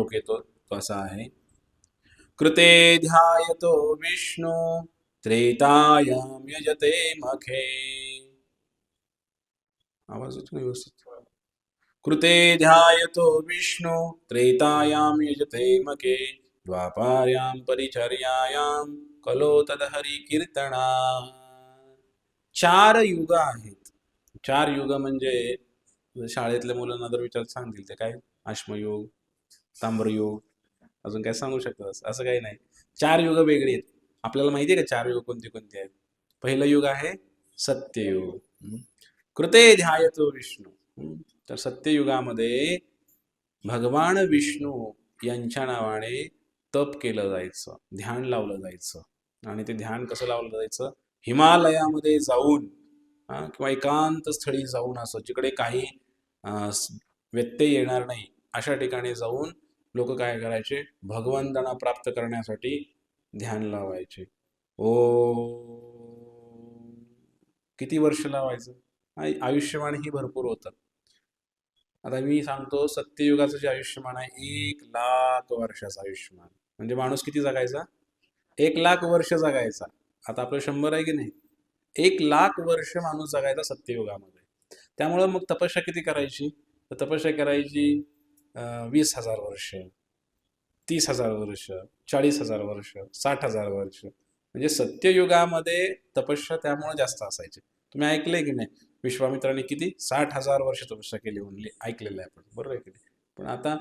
श्लोक येतो तो असा आहे, कृते ध्यायतो विष्णू त्रेतायाम यजते मखे. आवाज येतो ना व्यवस्थित? कृते ध्यायतो विष्णू त्रेतायाम यजते मखे द्वापार्यां परिचर्यायां कलो तदहरी कीर्तना. चार युग आहेत. चार युग म्हणजे शाळेतल्या मुलांना जर विचार सांगतील ते काय, अश्मयुग, ताम्रयुग, अजून काय सांगू शकतात? असं काही नाही. चार युग वेगळी आहेत. आपल्याला माहिती आहे का चार युग कोणती कोणती आहेत? पहिलं युग आहे सत्ययुग. कृते ध्यायतो विष्णू. तर सत्ययुगामध्ये भगवान विष्णू यांच्या नावाने तप केलं जायचं, ध्यान लावलं जायचं. आणि ते ध्यान कसं लावलं जायचं? हिमालयामध्ये जाऊन किंवा एकांत स्थळी जाऊन, असं जिकडे काही व्यत्यय येणार नाही अशा ठिकाणी जाऊन लोक काय करायचे? भगवंतांना प्राप्त करण्यासाठी ध्यान लावायचे. ओ, किती वर्ष लावायचं? आयुष्यमान ही भरपूर होतं. आता मी सांगतो, सत्ययुगाचं जे आयुष्यमान आहे 1,00,000 वर्षाचं आयुष्यमान. म्हणजे माणूस किती जगायचा? 1,00,000 वर्ष जगायचा. आता आपलं 100 आहे की नाही? 1,00,000 वर्ष माणूस जगायचा सत्ययुगामध्ये. त्यामुळं मग तपस्या किती करायची? तर तपस्या करायची 20,000 वर्ष, 30,000 वर्ष, 40,000 वर्ष, 60,000 वर्ष. म्हणजे सत्ययुगामध्ये तपस्या त्यामुळे जास्त असायची. तुम्ही ऐकलंय की नाही? विश्वामित्राने किती 60,000 वर्ष तपस्या केली म्हणले, ऐकलेलं आहे आपण, बरोबर आहे की नाही? पण आता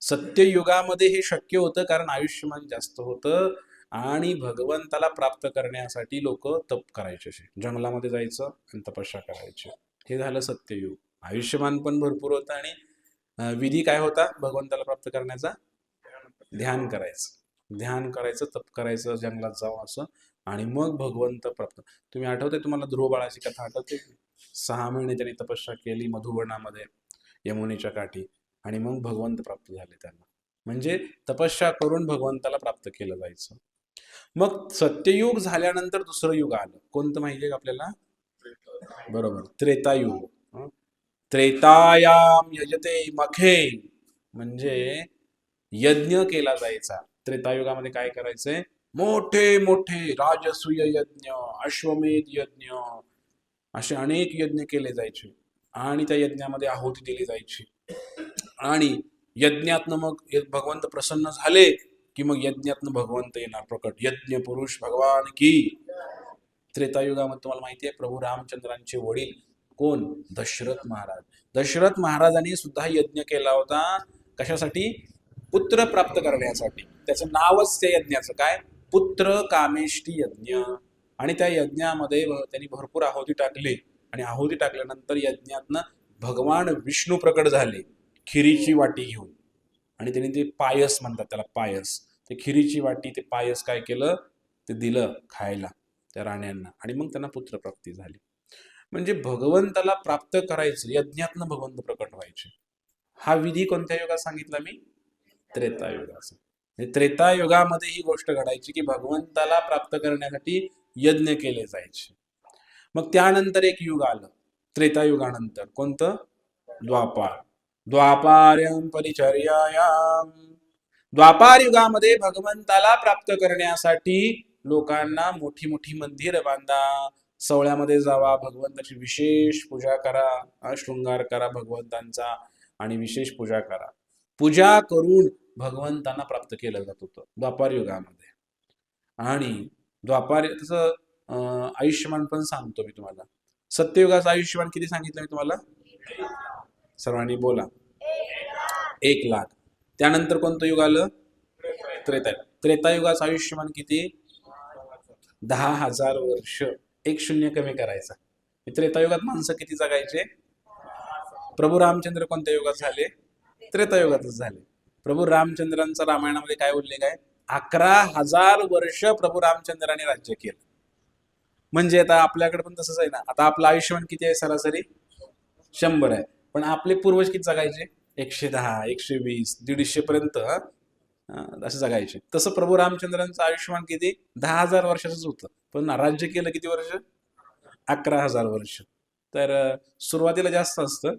सत्ययुगामध्ये हे शक्य होतं कारण आयुष्यमान जास्त होतं आणि भगवंताला प्राप्त करण्यासाठी लोक तप करायचे, जंगलामध्ये जायचं आणि तपस्या करायचे. हे झालं सत्ययुग. आयुष्यमान पण भरपूर होतं आणि विधी काय होता भगवंताला प्राप्त करण्याचा? ध्यान करायचं, ध्यान करायचं, तप करायचं जंगलात जाऊन असं, आणि मग भगवंत प्राप्त. तुम्ही आठवते तुम्हाला ध्रुव बाळाची कथा आठवते? 6 महिने त्यांनी तपस्या केली मधुवनामध्ये यमुनेच्या काठी आणि मग भगवंत प्राप्त झाले त्यांना. म्हणजे तपस्या करून भगवंताला प्राप्त केलं जायचं. मग सत्ययुग झाल्यानंतर दुसरं युग आलं. कोणतं माहिती आहे का आपल्याला? बरोबर, त्रेतायुग. त्रेतायाम यजते मखे, म्हणजे यज्ञ केला जायचा. त्रेतायुगामध्ये काय करायचंय? मोठे मोठे राजसूय यज्ञ, अश्वमेध यज्ञ, असे अनेक यज्ञ केले जायचे आणि त्या यज्ञामध्ये आहुती दिली जायची. आणि यज्ञातनं मग भगवंत प्रसन्न झाले की मग यज्ञातनं भगवंत येणार प्रकट. यज्ञ पुरुष भगवान की. त्रेतायुगामध्ये तुम्हाला माहिती आहे प्रभू रामचंद्रांचे वडील कोण? दशरथ महाराज. दशरथ महाराजांनी सुद्धा यज्ञ केला होता. कशासाठी? पुत्र प्राप्त करण्यासाठी. त्याचं नावच त्या यज्ञाचं काय? पुत्र कामेष्टी यज्ञ. आणि त्या यज्ञामध्ये त्यांनी भरपूर आहुती टाकली आणि आहुती टाकल्यानंतर यज्ञातनं भगवान विष्णू प्रकट झाले खिरीची वाटी घेऊन. आणि त्यांनी ते पायस म्हणतात त्याला, पायस. ते खिरीची वाटी, ते पायस काय केलं? ते दिलं खायला त्या राण्यांना आणि मग त्यांना पुत्रप्राप्ती झाली. म्हणजे भगवंताला प्राप्त करायचं, यज्ञातनं भगवंत प्रकट व्हायचे. हा विधी कोणत्या युगात सांगितला मी? त्रेतायुगाचा. त्रेतायुगामध्ये ही गोष्ट घडायची की भगवंताला प्राप्त करण्यासाठी यज्ञ केले जायचे. मग त्यानंतर एक युग आलं त्रेतायुगानंतर. कोणतं? द्वापार. द्वापार्यं परिचर्यायाम. द्वापार युगामध्ये भगवंताला प्राप्त करण्यासाठी लोकांना मोठी मोठी मंदिर बांधा, सवळ्यामध्ये जावा, भगवंताची विशेष पूजा करा, शृंगार करा भगवंतांचा आणि विशेष पूजा करा. पूजा करून भगवंतांना प्राप्त केलं जात होतं द्वापार युगामध्ये. आणि द्वापार तसं आयुष्यमान पण सांगतो मी तुम्हाला. सत्ययुगाचं आयुष्यमान किती सांगितलं मी तुम्हाला? सर्वांनी बोला. 1,00,000. त्यानंतर कोणतं युग आलं? त्रेतायुगाचं आयुष्यमान किती? 10,000 वर्ष. एक शून्य कमी करायचा. त्रेतायुगात माणसं किती जगायचे? प्रभू रामचंद्र कोणत्या युगात झाले? त्रेतायुगातच झाले. प्रभू रामचंद्रांचा रामायणामध्ये काय उल्लेख आहे? 11,000 वर्ष प्रभू रामचंद्रांनी राज्य केलं. म्हणजे आता आपल्याकडे पण तसंच आहे ना. आता आपलं आयुष्यमान किती आहे सरासरी? 100 आहे. पण आपले पूर्वज किती जगायचे? 110, 120, 150 पर्यंत असं जगायचे. तसं प्रभू रामचंद्रांचं आयुष्यमान किती? 10,000 वर्षाचंच होतं. पण राज्य केलं किती वर्ष? 11,000 वर्ष. तर सुरुवातीला जास्त असतं,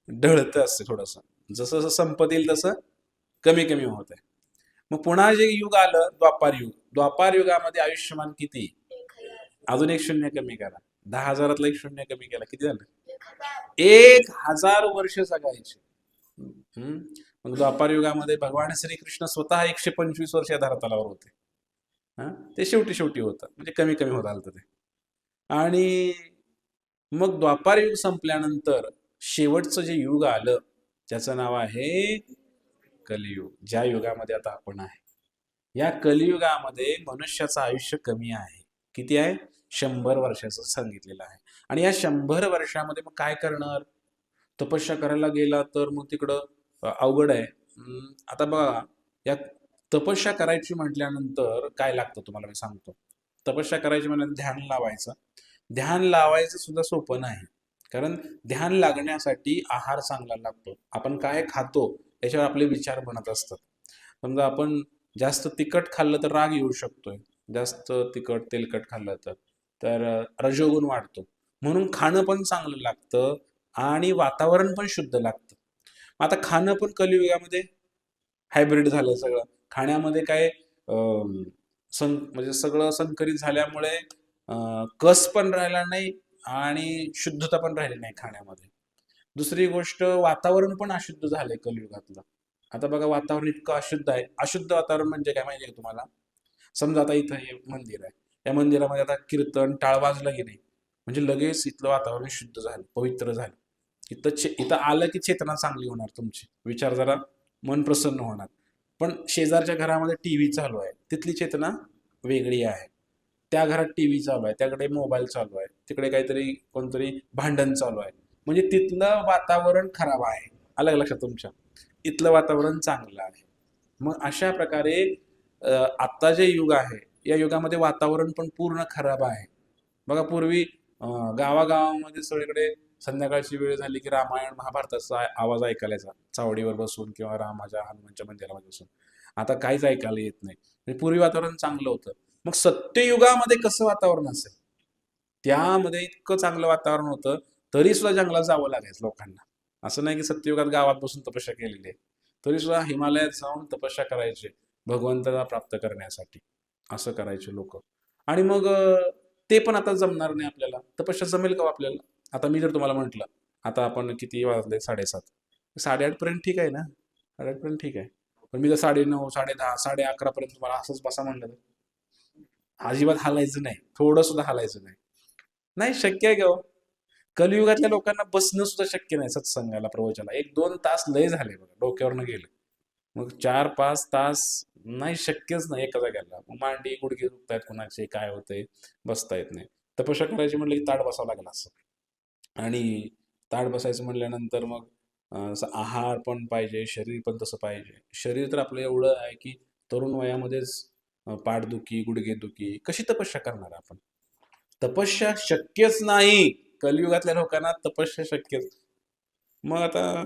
ढळतं असतं थोडंसं. जसं जसं संपत येईल तसं कमी कमी होत आहे. मग पुन्हा जे युग आलं द्वापार युग. द्वापार युगामध्ये आयुष्यमान किती? अजून एक शून्य कमी करा. 10,000 एक शून्य कमी केला किती झालं? 1,000 वर्ष जगायचे. हम्म. मग द्वापार युगामध्ये भगवान श्रीकृष्ण स्वतः 125 वर्ष या धरातलावर होते. हा, ते शेवटी शेवटी होतं, म्हणजे कमी कमी होत आलं ते. आणि मग द्वापार युग संपल्यानंतर शेवटचं जे युग आलं त्याचं नाव आहे कलियुग. ज्या युगामध्ये आता आपण आहे, या कलियुगामध्ये मनुष्याचं आयुष्य कमी आहे. किती आहे? 100 वर्षाचं सांगितलेलं आहे. आणि या 100 वर्षामध्ये मग काय करणार? तपस्या करायला गेला तर मग तिकडं अवघड आहे. आता बघा, या तपस्या करायची म्हटल्यानंतर काय लागतं तुम्हाला मी सांगतो. तपस्या करायची म्हटल्यानंतर ध्यान लावायचं. ध्यान लावायचं सुद्धा सोपं नाही, कारण ध्यान लागण्यासाठी आहार चांगला लागतो. आपण काय खातो याच्यावर आपले विचार बनत असतात. समजा आपण जास्त तिखट खाल्लं तर राग येऊ शकतोय, जास्त तिखट तेलकट खाल्लं तर रजोगुण वाढतो. म्हणून खाणं पण चांगलं लागतं आणि वातावरण पण शुद्ध लागतं. आता खाणं पण कलियुगामध्ये हायब्रिड झालं सगळं. खाण्यामध्ये काय म्हणजे सगळं संकरित झाल्यामुळे कस पण राहिला नाही आणि शुद्धता पण राहिली नाही खाण्यामध्ये. दुसरी गोष्ट, वातावरण पण अशुद्ध झालंय कलियुगातलं. आता बघा, वातावरण इतकं अशुद्ध आहे. अशुद्ध वातावरण म्हणजे काय माहिती आहे तुम्हाला? समजा आता इथं हे मंदिर आहे, या मंदिरामध्ये आता कीर्तन टाळ वाजलं की नाही, म्हणजे लगेच इथलं वातावरण शुद्ध झालं, पवित्र झालं. इथं आलं की चेतना चांगली होणार तुमची, विचार जरा मन प्रसन्न होणार. पण शेजारच्या घरामध्ये टीव्ही चालू आहे, तिथली चेतना वेगळी आहे. त्या घरात टीव्ही चालू आहे, त्याकडे मोबाईल चालू आहे, तिकडे काहीतरी कोणतरी भांडण चालू आहे, म्हणजे तिथलं वातावरण खराब आहे. आलं का लक्षात तुमच्या? इथलं वातावरण चांगलं आहे. मग अशा प्रकारे आत्ता जे युग आहे, या युगामध्ये वातावरण पण पूर्ण खराब आहे. बघा, पूर्वी गावागावामध्ये सगळीकडे संध्याकाळची वेळ झाली की रामायण महाभारताचा आवाज ऐकायला यायचा, चावडीवर बसून किंवा रामाच्या हनुमानच्या मंदिरामध्ये बसून. आता काहीच ऐकायला येत नाही. म्हणजे पूर्वी वातावरण चांगलं होतं. मग सत्ययुगामध्ये कसं वातावरण असेल? त्यामध्ये इतकं चांगलं वातावरण होतं, तरी सुद्धा जंगलात जावं लागायचं लोकांना. असं नाही की सत्ययुगात गावात बसून तपस्या केलेली आहे. तरी सुद्धा हिमालयात जाऊन तपस्या करायचे भगवंताला प्राप्त करण्यासाठी. असं करायचे लोक. आणि मग ते पण आता जमणार नाही आपल्याला. तपस्या जमेल का हो आपल्याला? आता मी जर तुम्हाला म्हटलं, आता आपण किती वाजले? 7:30. 8:30 पर्यंत ठीक आहे ना? 8:30 पर्यंत ठीक आहे. पण मी जर 9:30, 10:30, 11:30 पर्यंत तुम्हाला असंच बसा म्हणलं तर अजिबात हालायचं नाही, थोडं सुद्धा हालायचं नाही. नाही शक्य आहे का हो? कलियुगातल्या लोकांना बसणं सुद्धा शक्य नाही सत्संगाला, प्रवचनाला. 1-2 तास लय झाले बघा, डोक्यावरनं गेलं. मग 4-5 तास नाही, शक्यच नाही एका जाग्याला. मग मांडी गुडघे दुखतायत कुणाचे, काय होतंय, बसता येत नाही. तपस्या करायची म्हटलं की ताठ बसावं लागलं असं. आणि ताठ बसायचं म्हटल्यानंतर मग असं आहार पण पाहिजे, शरीर पण तसं पाहिजे. शरीर तर आपलं एवढं आहे की तरुण वयामध्येच पाठदुखी, गुडघेदुखी, कशी तपस्या करणार आपण? तपस्या शक्यच नाही. कलियुगातल्या लोकांना तपस्या शक्यच. मग आता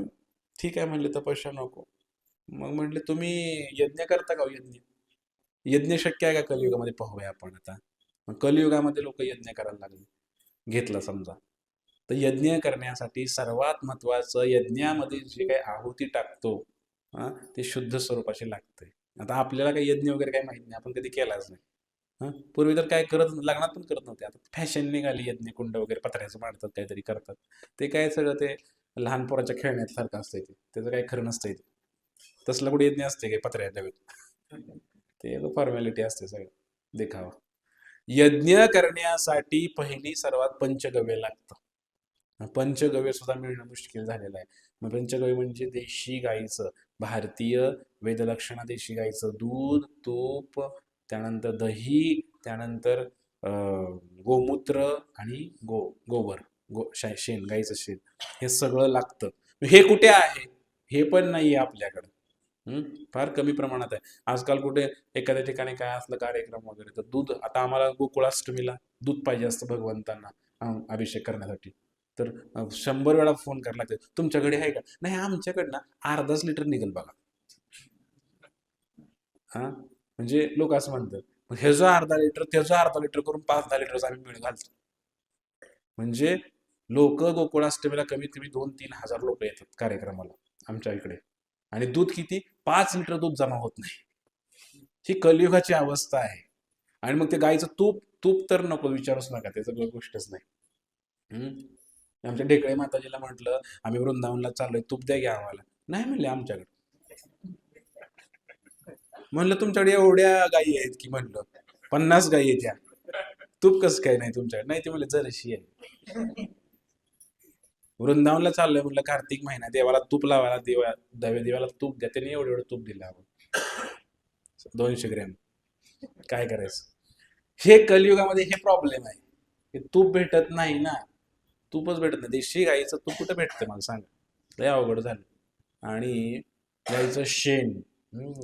ठीक आहे म्हणले, तपस्या नको. मग म्हटले, तुम्ही यज्ञ करता का हो? यज्ञ यज्ञ शक्य आहे का कलियुगामध्ये? पाहूया आपण आता. मग कलियुगामध्ये लोक यज्ञ करायला लागले. घेतलं समजा, तर यज्ञ करण्यासाठी सर्वात महत्वाचं, यज्ञामध्ये जे काही आहुती टाकतो हा, ते शुद्ध स्वरूपाचे लागते. आता आपल्याला काही यज्ञ वगैरे काही माहित नाही, आपण कधी केलाच नाही. हा, पूर्वी तर काय करत, लग्नात पण करत नव्हते. आता फॅशन निघाली, यज्ञ कुंड वगैरे पत्र्याचं मांडतात, काहीतरी करतात. ते काय सगळं ते लहान पोराच्या खेळण्यासारखं असतंय, ते त्याचं काही खरं नसतंय. तसलं कुठे यज्ञ असते काय पत्र्याच्या ते फॉर्मॅलिटी असते, सगळं देखावा. यज्ञ करण्यासाठी पहिली सर्वात पंचगव्य लागतं. पंचगव्य सुद्धा मिळणं मुश्किल झालेलं आहे. मग पंचगव्य म्हणजे देशी गाईचं, भारतीय वेदलक्षणा देशी गाईचं दूध, तूप, त्यानंतर दही, त्यानंतर गोमूत्र आणि गोबर, शेण, गाईचं शेण, हे सगळं लागतं. हे कुठे आहे? हे पण नाही आहे आपल्याकडं. फार कमी प्रमाणात आहे. आजकाल कुठे एखाद्या ठिकाणी काय असलं कार्यक्रम वगैरे, तर दूध, आता आम्हाला गोकुळाष्टमीला दूध पाहिजे असतं भगवंतांना अभिषेक करण्यासाठी. तर 100 वेळा फोन करायला लागते, तुमच्याकडे आहे का? नाही, आमच्याकडनं अर्धाच लिटर निघेल बघा. हा, म्हणजे लोक असं म्हणतात. मग ह्याचं अर्धा लिटर, त्याचं अर्धा लिटर करून 5-10 लिटरच आम्ही मिळ घालतो. म्हणजे लोक गोकुळाष्टमीला कमीत कमी 2-3 हजार लोक येतात कार्यक्रमाला आमच्या इकडे. आणि दूध किती 5 लिटर दूध जमा होत नाही. ही कलियुगाची अवस्था आहे. आणि मग ते गाईचं तूप तूप तर नको विचारूच नका, त्याचं गोष्टच नाही. आमच्या ढेकळे माताजीला म्हटलं आम्ही वृंदावनला चाललोय, तूप द्या घ्या आम्हाला. नाही म्हणले आमच्याकडे. म्हणलं तुमच्याकडे एवढ्या गायी आहेत की, म्हणलं 50 गायी आहेत, त्या तूप कसं काय नाही तुमच्याकडे? नाही ते म्हणले जराशी आहे. वृंदावनला चाललोय म्हणलं, कार्तिक महिना, देवाला तूप लावायला, देवाला तूप द्या. त्याने एवढं तूप दिलं आपण 200 ग्रॅम. काय करायचं? हे कलियुगामध्ये हे प्रॉब्लेम आहे की तूप भेटत नाही ना, तूपच भेटत नाही. देशी गाईचं तूप कुठं भेटतं मला सांगा? लय अवघड झालं. आणि गाईचं शेण,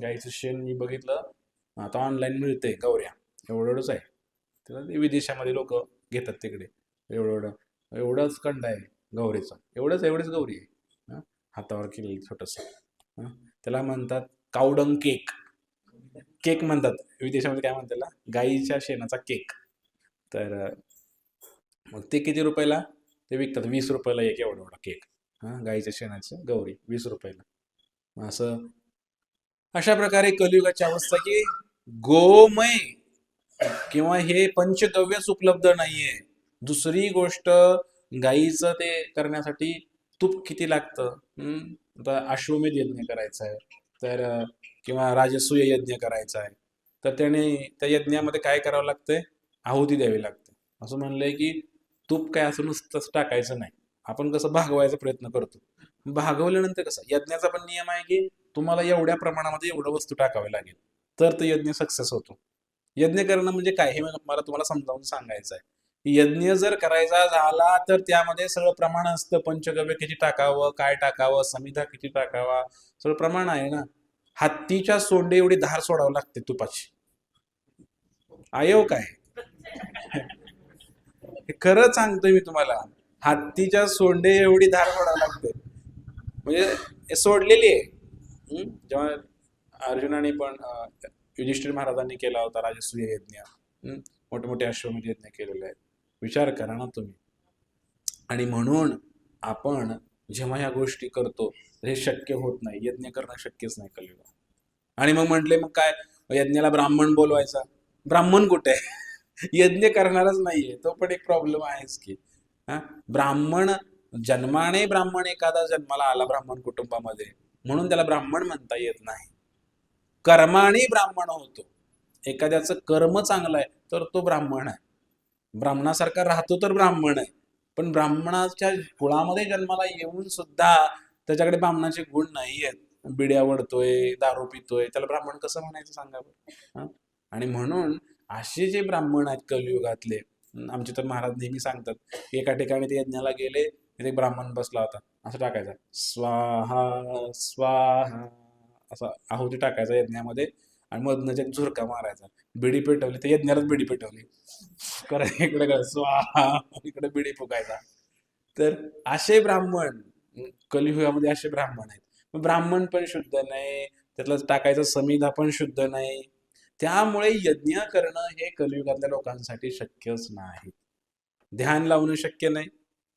गाईचं शेण मी बघितलं आता ऑनलाईन मिळते, गौऱ्या एवढंच आहे. त्याला विदेशामध्ये लोक घेतात तिकडे. एवढंच कंड आहे गौरीचा, एवढीच गौरी आहे, हातावर केलेली छोटस. त्याला म्हणतात कावडंग केक. केक म्हणतात विदेशामध्ये. काय म्हणतात त्याला? गाईच्या शेणाचा केक. तर मग ते किती रुपयाला ते विकतात? 20 रुपयाला एक एवढा केक. गाईच्या शेणाचं गौरी 20 रुपयाला. अशा प्रकारे कलियुगाची अवस्था की गोमय किंवा हे पंचगव्यच उपलब्ध नाहीये. दुसरी गोष्ट, गाईचं ते करण्यासाठी तूप किती लागतं? आता अश्वमेध यज्ञ करायचा आहे तर, किंवा राजसूय यज्ञ करायचा आहे तर त्याने त्या यज्ञामध्ये काय करावं लागतंय? आहुती द्यावी लागते. असं म्हणलंय की तूप काय असं नुसतंच टाकायचं नाही. आपण कसं भागवायचा प्रयत्न करतो, भागवल्यानंतर कसं, यज्ञाचा पण नियम आहे की तुम्हाला एवढ्या प्रमाणामध्ये एवढं वस्तू टाकावी लागेल तर तो यज्ञ सक्सेस होतो. यज्ञ करणं म्हणजे काय हे मला तुम्हाला समजावून सांगायचं आहे. यज्ञ जर करायचा झाला तर त्यामध्ये सगळं प्रमाण असतं. पंचगव्य किती टाकावं, काय टाकावं, समिधा किती टाकावा, सगळं प्रमाण आहे ना. हत्तीच्या सोंडे एवढी धार सोडावं लागते तुपाची. आयो काय हे खरं सांगतोय मी तुम्हाला, हत्तीच्या सोंडे एवढी धार सोडावं लागते. म्हणजे सोडलेली आहे. जेव्हा अर्जुनाने पण युधिष्ठिर महाराजांनी केला होता राजसूय यज्ञ, मोठे अश्वमेध यज्ञ केलेले आहेत. विचार करा ना तुम्ही. आणि म्हणून आपण जेव्हा ह्या गोष्टी करतो हे शक्य होत नाही, यज्ञ करणं शक्यच नाही कलियुगात. आणि मग म्हटले मग काय, यज्ञाला ब्राह्मण बोलवायचा. ब्राह्मण कुठे आहे? यज्ञ करणारच नाहीये, तो पण एक प्रॉब्लेम आहेच की. ब्राह्मण जन्माने ब्राह्मण एखादा जन्माला आला ब्राह्मण कुटुंबामध्ये म्हणून त्याला ब्राह्मण म्हणता येत नाही. कर्माने ब्राह्मण होतो. एखाद्याचं कर्म चांगलं आहे तर तो ब्राह्मण आहे. ब्राह्मणासारखा राहतो तर ब्राह्मण आहे. पण ब्राह्मणाच्या कुळामध्ये जन्माला येऊन सुद्धा त्याच्याकडे ब्राह्मणाचे गुण नाही आहेत, बिड्या वडतोय, दारू पितोय, त्याला ब्राह्मण कसं म्हणायचं सांगा बरं? आणि म्हणून असे जे ब्राह्मण आहेत कलियुगातले, आमचे तर महाराज नेहमी सांगतात, एका ठिकाणी ते यज्ञाला गेले, तिथे ब्राह्मण बसला होता, असं टाकायचा स्वाहा स्वाहा, असं आहुती टाकायचा यज्ञामध्ये आणि मधनं झुरका मारायचा. बिडी पेटवली तर यज्ञालाच बिडी पेटवली, इकडे स्वाहा, इकडे बिडी फुकायचा. तर असे ब्राह्मण कलियुगामध्ये असे ब्राह्मण आहेत. ब्राह्मण पण शुद्ध नाही, त्यातलं टाकायचं समिधा पण शुद्ध नाही. त्यामुळे यज्ञ करणं हे कलियुगातल्या लोकांसाठी शक्यच नाही. ध्यान लावणं शक्य नाही.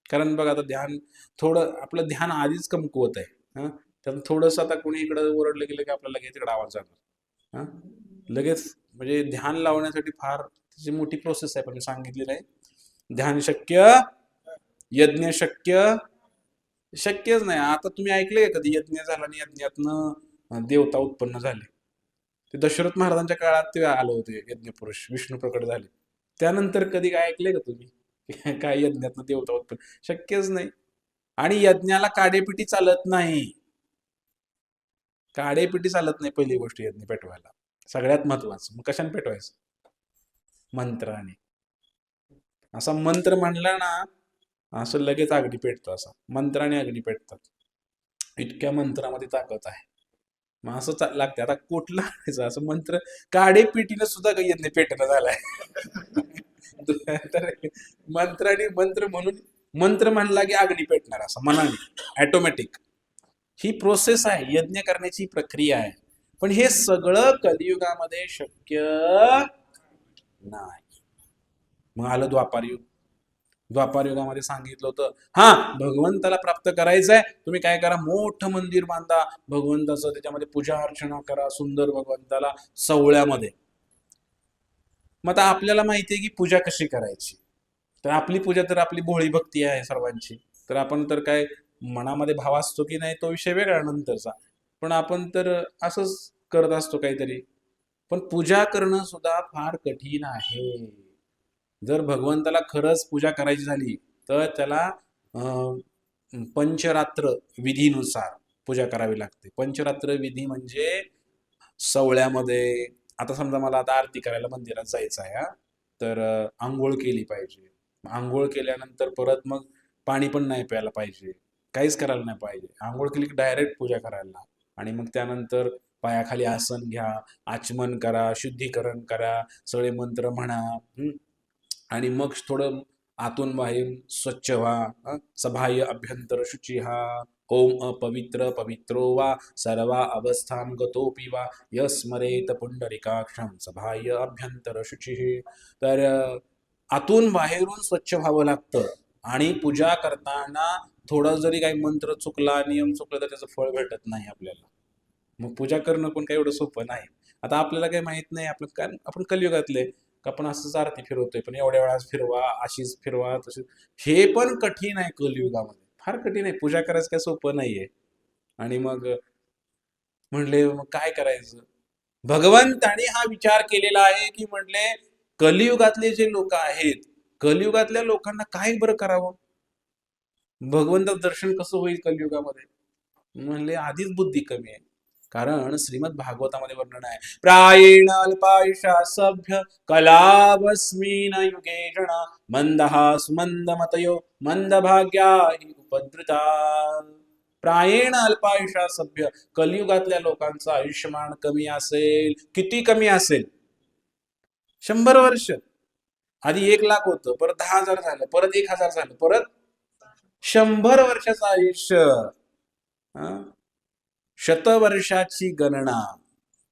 कारण बघा आता ध्यान, थोडं आपलं ध्यान आधीच कमकुवत आहे. त्यात थोडंसं आता कोणी इकडं ओरडलं गेलं की आपल्याला लगेच इकडे आवाज जाणार. लगेच म्हणजे ध्यान लावण्यासाठी फार त्याची मोठी प्रोसेस आहे, पण मी सांगितलेलं आहे. ध्यान शक्य, यज्ञ शक्यच नाही. आता तुम्ही ऐकलंय कधी यज्ञ झाला आणि यज्ञातनं देवता उत्पन्न झाले? ते दशरथ महाराजांच्या काळात ते आलं होते यज्ञपुरुष, विष्णू प्रकट झाले. त्यानंतर कधी काय ऐकलंय का तुम्ही? काय यज्ञातनं देवता उत्पन्न? शक्यच नाही. आणि यज्ञाला काडेपिटी चालत नाही. काडेपिटी चालत नाही पहिली गोष्ट यज्ञ पेटवायला. सगळ्यात महत्वाचं. मग कशाने पेटवायचं? मंत्राने. असा मंत्र म्हणला ना, असं लगेच अग्नी पेटतो. असा मंत्राने अग्नी पेटतात. इतक्या मंत्रामध्ये ताकद आहे. मग असं लागते. आता कुठला असं मंत्र, काडेपिटीनं सुद्धा यज्ञ पेटणं झालाय. तर मंत्र म्हणून, मंत्र म्हणला की अग्नी पेटणार असं मनाने ऑटोमॅटिक. ही प्रोसेस आहे, यज्ञ करण्याची प्रक्रिया आहे. पण हे सगळं कलियुगामध्ये शक्य नाही. मग आलं द्वापार युग. द्वापार युगामध्ये सांगितलं होतं, हा भगवंताला प्राप्त करायचंय, तुम्ही काय करा, मोठं मंदिर बांधा भगवंताचं, त्याच्यामध्ये पूजा अर्चना करा सुंदर भगवंताला सवळ्यामध्ये. मग आता आपल्याला माहिती आहे की पूजा कशी करायची. तर आपली पूजा तर आपली भोळी भक्ती आहे सर्वांची. तर आपण तर काय, मनामध्ये भाव असतो की नाही तो विषय वेगळा नंतरचा, पण आपण तर असंच करत असतो काहीतरी. पण पूजा करणं सुद्धा फार कठीण आहे. जर भगवंताला खरंच पूजा करायची झाली तर त्याला अं, पंचरात्र विधीनुसार पूजा करावी लागते. पंचरात्र विधी म्हणजे सवळ्यामध्ये, आता समजा मला आता आरती करायला मंदिरात जायचं आहे हा, तर आंघोळ केली पाहिजे. आंघोळ केल्यानंतर परत मग पाणी पण नाही प्यायला पाहिजे, काहीच करायला नाही पाहिजे. आंघोळ केली की डायरेक्ट पूजा करायला, आणि मग त्यानंतर पायाखाली आसन घ्या, आचमन करा, शुद्धीकरण करा, सगळे मंत्र म्हणा. आणि मग थोडं आतून बाहेर स्वच्छ व्हा. सबाह्य अभ्यंतर शुची हा. ओम अपवित्र पवित्रो वा सर्वा अवस्थान गतोपि वा यस्मरेत पुंडरिकाक्षम सबाह्य अभ्यंतर शुची. तर आतून बाहेरून स्वच्छ व्हावं लागतं. आणि पूजा करताना थोडं जरी काही मंत्र चुकला, नियम चुकला, तर त्याचं फळ भेटत नाही आपल्याला. मग पूजा करणं पण काही एवढं सोपं नाही. आता आपल्याला काही माहित नाही, आपलं कारण आपण कलियुगातले, का आपण असंच आरती फिरवतोय, पण एवढ्या वेळाच फिरवा, अशीच फिरवा, तशीच. हे पण कठीण आहे कलियुगामध्ये, फार कठीण आहे. पूजा करायचं काय सोपं नाहीये. आणि मग म्हणले मग काय करायचं. भगवंताने हा विचार केलेला आहे की म्हणले कलियुगातले जे लोक आहेत, कलियुगातल्या लोकांना काय बरं करावं, भगवंताचं दर्शन कसं होईल कलियुगामध्ये. म्हणले आधीच बुद्धी कमी आहे. कारण श्रीमद भागवतामध्ये वर्णन आहे, प्रायेण अल्पायुषा सभ्य कलावस्मीन युगे जना मंदहा सुमंदमतयो मंदभाग्या हि उपद्रुता. प्रायेण अल्पायुषा सभ्य, कलियुगातल्या लोकांचं आयुष्यमान कमी असेल. किती कमी असेल? 100 वर्ष. आधी 1 लाख होतं, परत 10,000 झालं, परत 1,000 झालं, परत 100 वर्षाचं आयुष्य. शतवर्षाची गणना,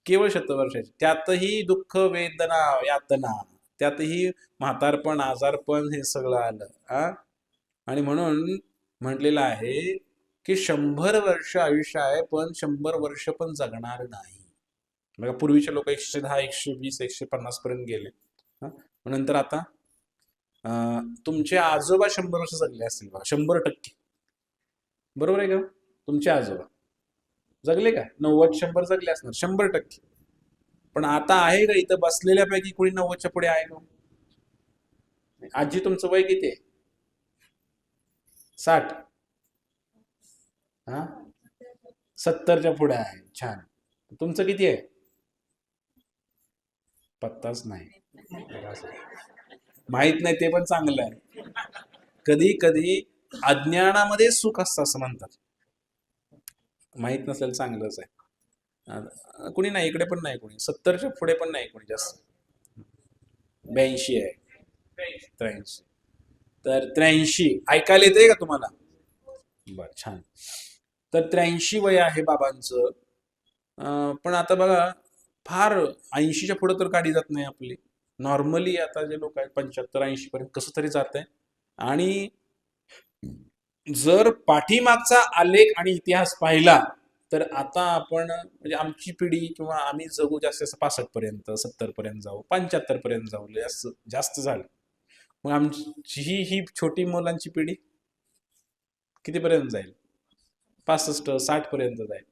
केवळ शतवर्षाची, त्यातही दुःख वेदना यातना, त्यातही म्हातारपण आजारपण हे सगळं आलं. आणि म्हणून म्हटलेलं आहे की 100 वर्ष आयुष्य आहे, पण 100 वर्ष पण जगणार नाही. बघा पूर्वीचे लोक 110, 120, 150 पर्यंत गेले. नंतर आता तुमचे आजोबा 100 वर्ष जगले असतील बघा, 100%. बरोबर आहे का? तुमचे आजोबा जगले का? 90, 100 जगले असणार, 100%. पण आता आहे का इथं बसलेल्यापैकी कोणी 90च्या पुढे आहे का? आजी तुमचं वय किती आहे? 60? हा, 70च्या पुढे आहे. छान. तुमचं किती आहे? पत्ताच नाही. माहित नाही ते पण चांगलं आहे. कधी कधी अज्ञानामध्ये सुख असतं असं म्हणतात. माहित नसेल चांगलंच आहे. कुणी नाही इकडे, पण नाही कुणी 70च्या पुढे, पण नाही कुणी जास्त. 82 आहे. 83. तर 83 ऐकायला येते का तुम्हाला? बर, छान. तर 83 वय आहे बाबांचं. पण आता बघा, फार 80च्या पुढे तर गाडी जात नाही आपली. नॉर्मली आता जे लोक आहेत 75-80 पर्यंत कसं तरी जात आहे. आणि जर पाठीमागचा आलेख आणि इतिहास पाहिला तर आता आपण म्हणजे आमची पिढी किंवा आम्ही जगू जास्त जास्त 65 पर्यंत, 70 पर्यंत जाऊ, 75 पर्यंत जाऊ, जास्त जास्त झालं. मग आमची ही छोटी मुलांची पिढी कितीपर्यंत जाईल? 65-60 पर्यंत जाईल.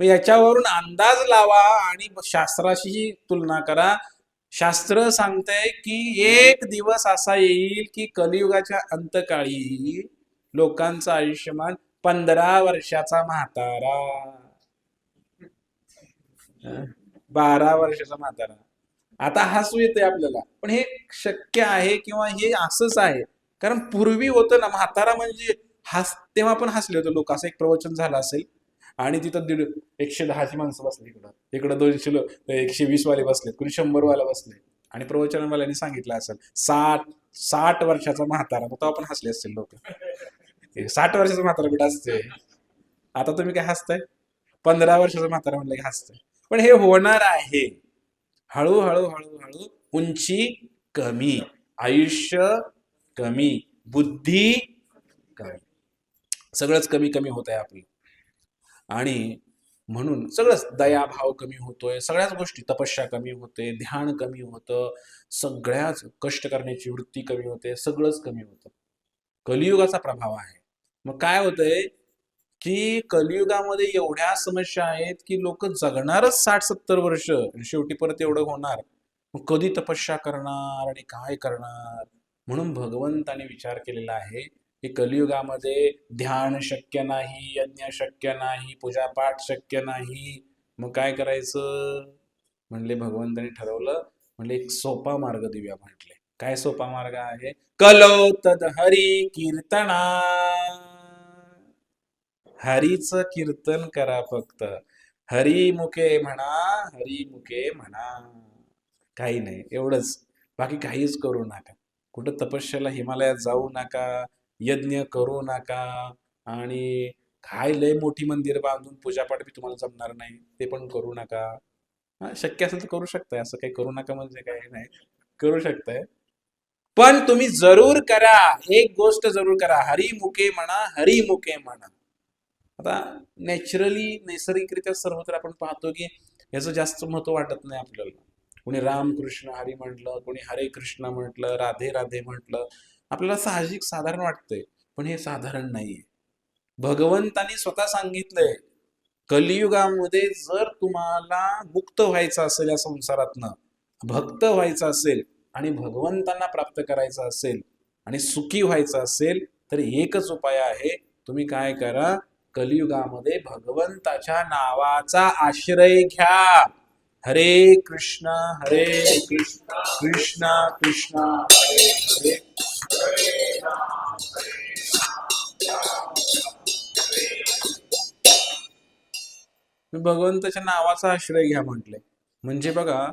मग याच्यावरून अंदाज लावा आणि शास्त्राशी तुलना करा. शास्त्र सांगतंय की एक दिवस असा येईल की कलियुगाच्या अंतकाळी लोकांचं आयुष्यमान 15 वर्षाचा म्हातारा, 12 वर्षाचा म्हातारा. आता हसू येते आपल्याला, पण हे शक्य आहे किंवा हे असंच आहे. कारण पूर्वी होतं ना, म्हातारा म्हणजे तेव्हा पण हसले होते लोक. असं एक प्रवचन झालं असेल आणि तिथं 110ची माणसं बसली, इकडं इकडं 200 लोक, 120 वाले बसले, कुणी 100 वाला बसले. आणि प्रवचनवाल्यांनी सांगितलं असेल 60 वर्षाचा म्हातारा, मग तेव्हा पण हसले असतील लोक. 60 वर्षाचा म्हातारा कुठं असते? आता तुम्ही काय हसताय? 15 वर्षाचा म्हातारा म्हणलं की हसताय. पण हे होणार आहे. हळूहळू हळूहळू उंची कमी, आयुष्य कमी, बुद्धी कमी. सगळंच कमी कमी होत आहे आपलं. आणि म्हणून सगळंच दयाभाव कमी होतोय, सगळ्याच गोष्टी, तपस्या कमी होते, ध्यान कमी होतं, सगळ्याच कष्ट करण्याची वृत्ती कमी होते, सगळंच कमी होतं. कलियुगाचा प्रभाव आहे. मग काय होतंय की कलियुगामध्ये एवढ्या समस्या आहेत की लोक जगणारच 60-70 वर्ष आणि शेवटी परत एवढं होणार. मग कधी तपस्या करणार आणि काय करणार? म्हणून भगवंताने विचार केलेला आहे की कलियुगामध्ये ध्यान शक्य नाही, यज्ञ शक्य नाही, पूजापाठ शक्य नाही. मग काय करायचं? म्हणले भगवंताने ठरवलं, म्हणले एक सोपा मार्ग देऊया. म्हटले काय सोपा मार्ग आहे? कलो तद हरी कीर्तना. हरीचं कीर्तन करा फक्त. हरिमुखे म्हणा, हरिमुखे म्हणा. काही नाही, एवढंच. बाकी काहीच करू नका. कुठं तपश्चर्याला हिमालयात जाऊ नका, यज्ञ करू नका, आणि काय लय मोठी मंदिर बांधून पूजापाठ बी तुम्हाला जमणार नाही, ते पण करू नका. हा, शक्य असेल तर करू शकताय, असं काही करू नका म्हणजे काही नाही, करू शकताय. पण तुम्ही जरूर करा, एक गोष्ट जरूर करा, हरिमुखे म्हणा, हरिमुखे म्हणा. आता नॅचरली नैसर्गिकरित्या सर्वत्र आपण पाहतो की याचं जास्त महत्व वाटत नाही आपल्याला. कोणी रामकृष्ण हरी म्हटलं, कोणी हरे कृष्ण म्हटलं, राधे राधे म्हटलं, आपल्याला साहजिक साधारण वाटतंय. पण हे साधारण नाहीये. भगवंतानी स्वतः सांगितलंय, कलियुगामध्ये जर तुम्हाला मुक्त व्हायचं असेल या संसारातनं, भक्त व्हायचं असेल आणि भगवंतांना प्राप्त करायचं असेल आणि सुखी व्हायचं असेल, तर एकच उपाय आहे. तुम्ही काय करा? कलियुगामध्ये भगवंताच्या नावाचा आश्रय घ्या. हरे कृष्ण हरे कृष्ण कृष्ण कृष्ण हरे हरे, भगवंताच्या नावाचा आश्रय घ्या म्हटले. म्हणजे बघा,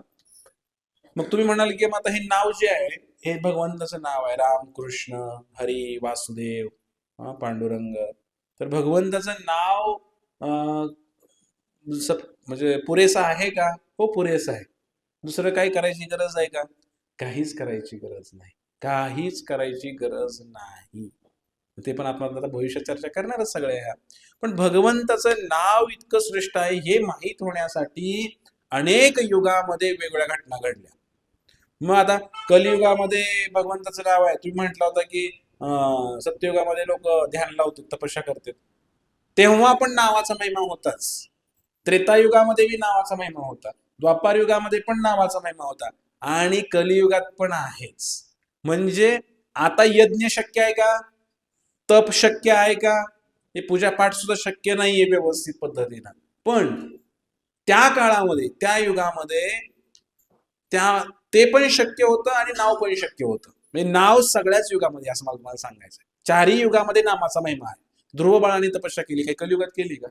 मग तुम्ही म्हणाल की मग आता हे नाव जे आहे हे भगवंताचं नाव आहे, राम कृष्ण हरी वासुदेव पांडुरंग. तर भगवंताचं नाव म्हणजे पुरेसं आहे का? हो, पुरेसं आहे. दुसरं काही करायची गरज आहे का? काहीच करायची गरज नाही, काहीच करायची गरज नाही. ते पण आपण आता भविष्यात चर्चा करणारच सगळ्या. पण भगवंताचं नाव इतकं श्रेष्ठ आहे हे माहीत होण्यासाठी अनेक युगामध्ये वेगवेगळ्या घटना घडल्या. मग आता कलियुगामध्ये भगवंताचं नाव आहे. तुम्ही म्हटलं होतं की सत्ययुगामध्ये लोक ध्यान लावतात, तपस्या करतात, तेव्हा पण नावाचा महिमा होताच. त्रेतायुगामध्ये बी नावाचा महिमा होता, द्वापार युगामध्ये पण नावाचा महिमा होता, आणि कलियुगात पण आहेच. म्हणजे आता यज्ञ शक्य आहे का? तप शक्य आहे का? हे पूजापाठ सुद्धा शक्य नाहीये व्यवस्थित पद्धतीनं. पण त्या काळामध्ये, त्या युगामध्ये त्या ते पण शक्य होतं आणि नाव पण शक्य होतं. म्हणजे नाव सगळ्याच युगामध्ये, असं मला तुम्हाला सांगायचं. चारही युगामध्ये नामाचा महिमा आहे. ध्रुव बाळाने तपस्या केली, काही कलियुगात केली का?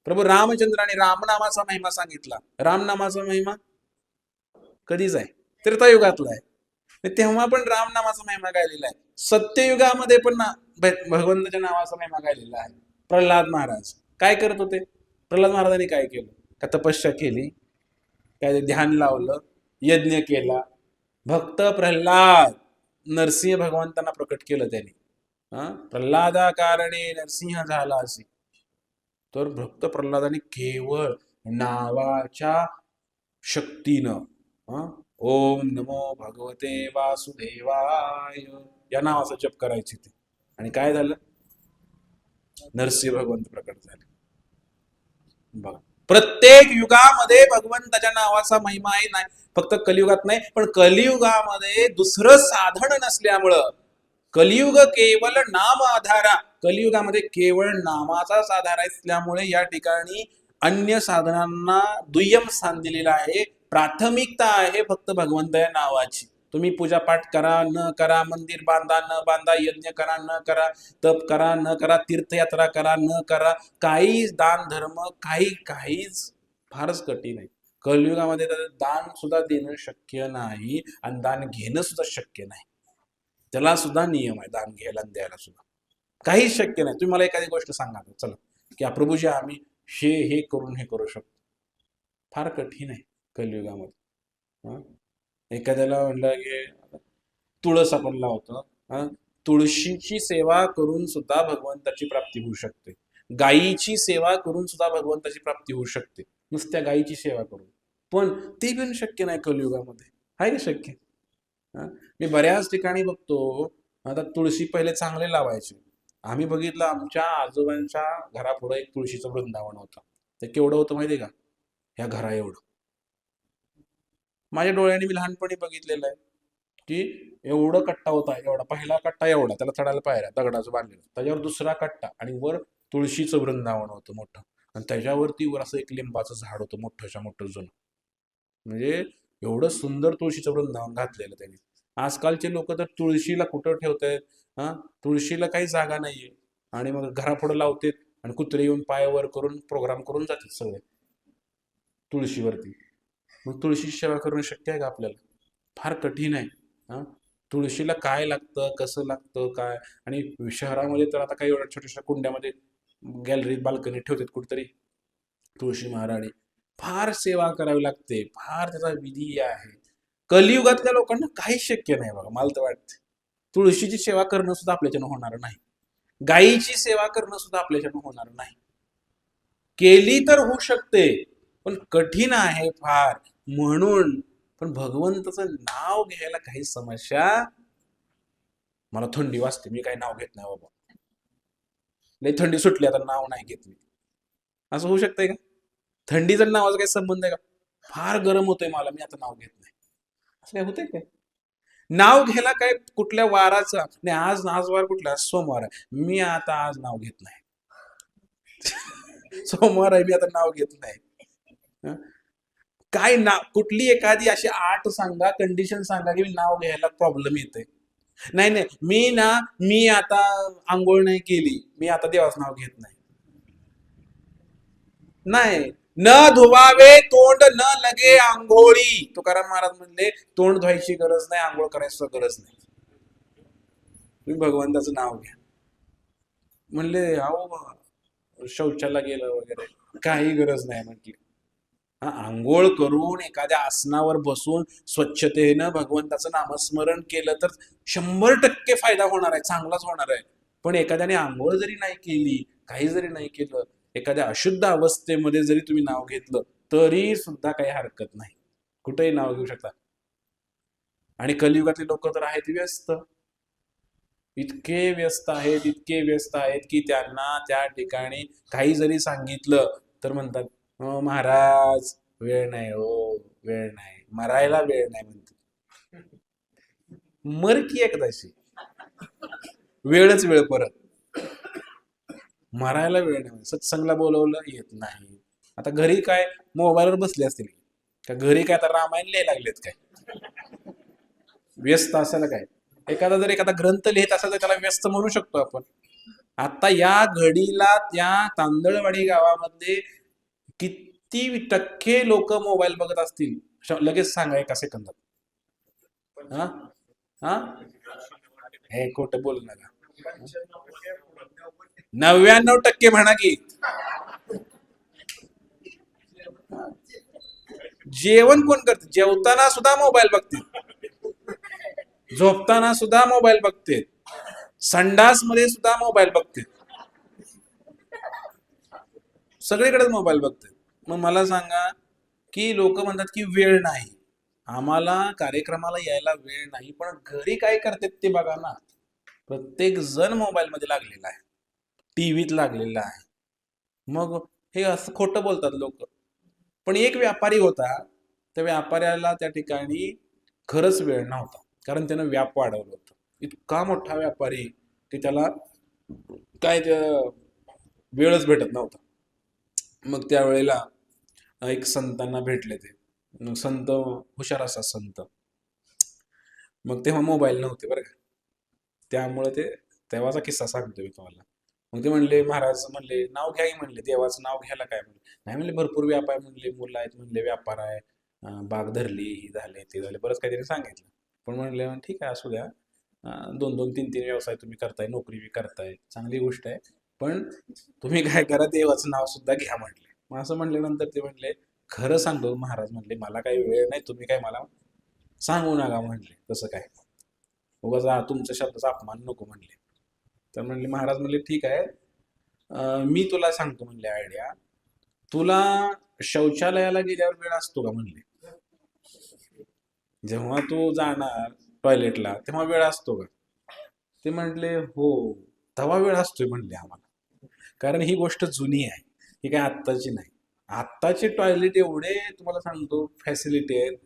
प्रभू रामचंद्राने रामनामाचा महिमा सांगितला. रामनामाचा महिमा कधीच आहे, त्रेतायुगातला आहे. तेव्हा पण रामनामाचा महिमा गायलेला आहे. सत्ययुगामध्ये पण भगवंताच्या नावाचा महिमा गायलेला आहे. प्रल्हाद महाराज काय करत होते? प्रल्हाद महाराजांनी काय केलं? का तपस्या केली? काय ध्यान लावलं? यज्ञ केला? भक्त प्रल्हाद नरसिंह भगवंतांना प्रकट केलं त्यांनी. प्रल्हादा कारणे नरसिंह झाला असे. तर भक्त प्रल्हादाने केवळ नावाच्या शक्तीनं ओम नमो भगवते वासुदेवाय या नावाचा जप करायची ते. आणि काय झालं? नरसिंह भगवंत प्रकट झाले. बघा, प्रत्येक युगामध्ये भगवंताच्या नावाचा महिमा आहे. नाही फक्त कलियुगात नाही, पण कलियुगामध्ये दुसरं साधन नसल्यामुळं, कलियुग केवळ नाम आधारा, कलियुगामध्ये केवळ नामाचाच आधार असल्यामुळे या ठिकाणी अन्य साधनांना दुय्यम स्थान दिलेलं आहे. प्राथमिकता आहे फक्त भगवंत या नावाची. तुम्ही पूजापाठ करा न करा, मंदिर बांधा न बांधा, यज्ञ करा न करा, तप करा न करा, तीर्थयात्रा करा न करा, काहीच दान धर्म काहीच फारच कठीण आहे. कलियुगामध्ये तर दान सुद्धा देणं शक्य नाही आणि दान घेणं सुद्धा शक्य नाही. त्याला सुद्धा नियम आहे, दान घ्यायला आणि द्यायला सुद्धा. काहीच शक्य नाही. तुम्ही मला एखादी गोष्ट सांगा चला की प्रभूजी आम्ही हे करून हे करू शकतो, फार कठीण आहे कलियुगामध्ये. एखाद्याला म्हणलं की तुळस आपण लावतो, तुळशीची सेवा करून सुद्धा भगवंताची प्राप्ती होऊ शकते. गायीची सेवा करून सुद्धा भगवंताची प्राप्ती होऊ शकते, नुसत्या गायीची सेवा करून. पण ते पण शक्य नाही कलियुगामध्ये. आहे का शक्य? हा? मी बऱ्याच ठिकाणी बघतो, आता तुळशी पहिले चांगले लावायचे. आम्ही बघितलं आमच्या आजोबांच्या घरापुढे एक तुळशीचं वृंदावन होतं. ते केवढं होतं माहितीये का? ह्या घरा एवढं. माझ्या डोळ्यांनी मी लहानपणी बघितलेलं आहे की एवढं कट्टा होता, एवढा पहिला कट्टा एवढा, त्याला चढायला पायऱ्या दगडाचं बांधलेलं, त्याच्यावर दुसरा कट्टा आणि वर तुळशीचं वृंदावन होतं मोठं, आणि त्याच्यावरती वर असं एक लिंबाचं झाड होतं मोठंच्या मोठं जुनं. म्हणजे एवढं सुंदर तुळशीचं वृंदावन घातलेलं त्यांनी. आजकालचे लोक तर तुळशीला कुठं ठेवतायत? हा, तुळशीला काही जागा नाहीये, आणि मग घरापुढं लावतेत आणि कुत्रे येऊन पाय वर करून प्रोग्राम करून जातात सगळे तुळशीवरती. मग तुळशीची सेवा करणं शक्य आहे का आपल्याला? फार कठीण आहे. हा, तुळशीला काय लागतं, कसं लागतं, काय. आणि शहरामध्ये तर आता काही एवढ्या छोट्याशा कुंड्यामध्ये गॅलरीत बाल्कनी ठेवतात कुठतरी तुळशी महाराणी. फार सेवा करावी लागते, फार त्याचा विधी आहे. कलियुगातल्या लोकांना काहीच शक्य नाही बघा, मला तर वाटतं. तुळशीची सेवा करणं सुद्धा आपल्याच्यानं होणार नाही, गायीची सेवा करणं सुद्धा आपल्याच्यानं होणार नाही. केली तर होऊ शकते, पण कठीण आहे फार. म्हणून पण भगवंताचं नाव घ्यायला काही समस्या. मला थंडी वाजते, मी काही नाव घेत नाही बाबा, लई थंडी सुटली आता नाव नाही घेत मी. असं होऊ शकतंय का? थंडीचा नावाचा काही संबंध आहे का? फार गरम होतंय मला, मी आता नाव घेत नाही, असं काय होतंय काय? नाव घ्यायला काय कुठल्या वाराचा नाही? आज वार कुठला? सोमवार आहे, मी आता आज नाव घेत नाही. सोमवार आहे, मी आता नाव घेत नाही. हं? काय नाव, कुठली एखादी अशी आठ सांगा, कंडिशन सांगा की नाव घ्यायला प्रॉब्लेम येते. नाही नाही, मी आता आंघोळ नाही केली, मी आता देवाचं नाव घेत नाही. नाही, न धुवावे तोंड न लगे आंघोळी, तुकाराम महाराज म्हणले तोंड धुवायची गरज नाही, आंघोळ करायची गरज नाही, तुम्ही भगवंताचं नाव घ्या. म्हणले अहो शौचाला गेलं वगैरे, काही गरज नाही म्हटली. हा, आंघोळ करून एखाद्या आसनावर बसून स्वच्छतेनं भगवंताचं नामस्मरण केलं तर 100% फायदा होणार आहे, चांगलाच होणार आहे. पण एखाद्याने आंघोळ जरी नाही केली, काही जरी नाही केलं, एखाद्या अशुद्ध अवस्थेमध्ये जरी तुम्ही नाव घेतलं तरी सुद्धा काही हरकत नाही, कुठेही नाव घेऊ शकता. आणि कलियुगातले लोक तर आहेत व्यस्त, इतके व्यस्त आहेत, इतके व्यस्त आहेत की त्यांना त्या ठिकाणी काही जरी सांगितलं तर म्हणतात, "हो महाराज, वेळ नाही, हो वेळ नाही, मरायला वेळ नाही" म्हणतात. मर की एकदाशी, वेळच वेळ परत. मरायला वेळ नाही, सत्संगला बोलवलं येत नाही. आता घरी काय मोबाईलवर बसले असतील का? घरी काय आता रामायण लिहायला लागलेत काय? व्यस्त असायला काय? एखादा ग्रंथ लिहित असेल तर त्याला व्यस्त म्हणू शकतो आपण. आता या घडीला त्या तांदळवाडी गावामध्ये किती टक्के लोक मोबाईल बघत असतील? लगेच सांगा एका सेकंदात. हा हा, हे खोटं बोल नका. 99% म्हणा की. जेवण कोण करते? जेवताना सुद्धा मोबाईल बघते, झोपताना सुद्धा मोबाईल बघते, संडास मध्ये सुद्धा मोबाईल बघते, सगळीकडे मोबाईल बघते. मग मला सांगा की लोक म्हणतात की वेळ नाही, आम्हाला कार्यक्रमाला यायला वेळ नाही, पण घरी काय करतात ते बघा ना. प्रत्येक जण मोबाईल मध्ये लागलेला आहे, टीव्हीत लागलेला आहे. मग हे असं खोटं बोलतात लोक. पण एक व्यापारी होता, त्या व्यापाऱ्याला त्या ठिकाणी खरंच वेळ नव्हता, कारण त्यानं व्याप वाढवलं होतं. इतका मोठा व्यापारी की त्याला काय वेळच भेटत नव्हता. मग त्यावेळेला एक संतांना भेटले ते. मग संत हुशार असा संत, मग तेव्हा मोबाईल नव्हते बरं का, त्यामुळे ते तेव्हाचा किस्सा सांगतो मी तुम्हाला. मग ते म्हणले, महाराज म्हणले नाव घ्या म्हणले, देवाचं नाव घ्यायला काय म्हणले. नाही म्हणले, भरपूर व्याप आहे म्हणले, मुलं आहेत म्हणले, व्यापार आहे, बाग धरली, ही झाले ते झाले, बरंच काहीतरी सांगितलं. पण म्हणले ठीक आहे असू द्या, 2-2, 3-3 व्यवसाय तुम्ही करताय, नोकरी बी करताय, चांगली गोष्ट आहे, पण तुम्ही काय करा, देवाचं नाव सुद्धा घ्या म्हणले. मग असं म्हणल्यानंतर ते म्हणले, खरं सांगतो महाराज म्हणले, मला काही वेळ नाही, तुम्ही काय मला सांगू नका म्हणले तसं काय. उगाच तुमच्या शब्दाचा अपमान नको म्हणले. तर म्हणले महाराज म्हणले ठीक आहे, मी तुला सांगतो म्हणले आयडिया. तुला शौचालयाला गेल्यावर वेळ असतो का म्हणले? जेव्हा तू जाणार टॉयलेटला तेव्हा वेळ असतो का? ते म्हणले हो, तेव्हा वेळ असतोय म्हणले आम्हाला. कारण ही गोष्ट जुनी आहे, ही काय आत्ताची नाही. आत्ताचे टॉयलेट एवढे तुम्हाला सांगतो फॅसिलिटी आहेत,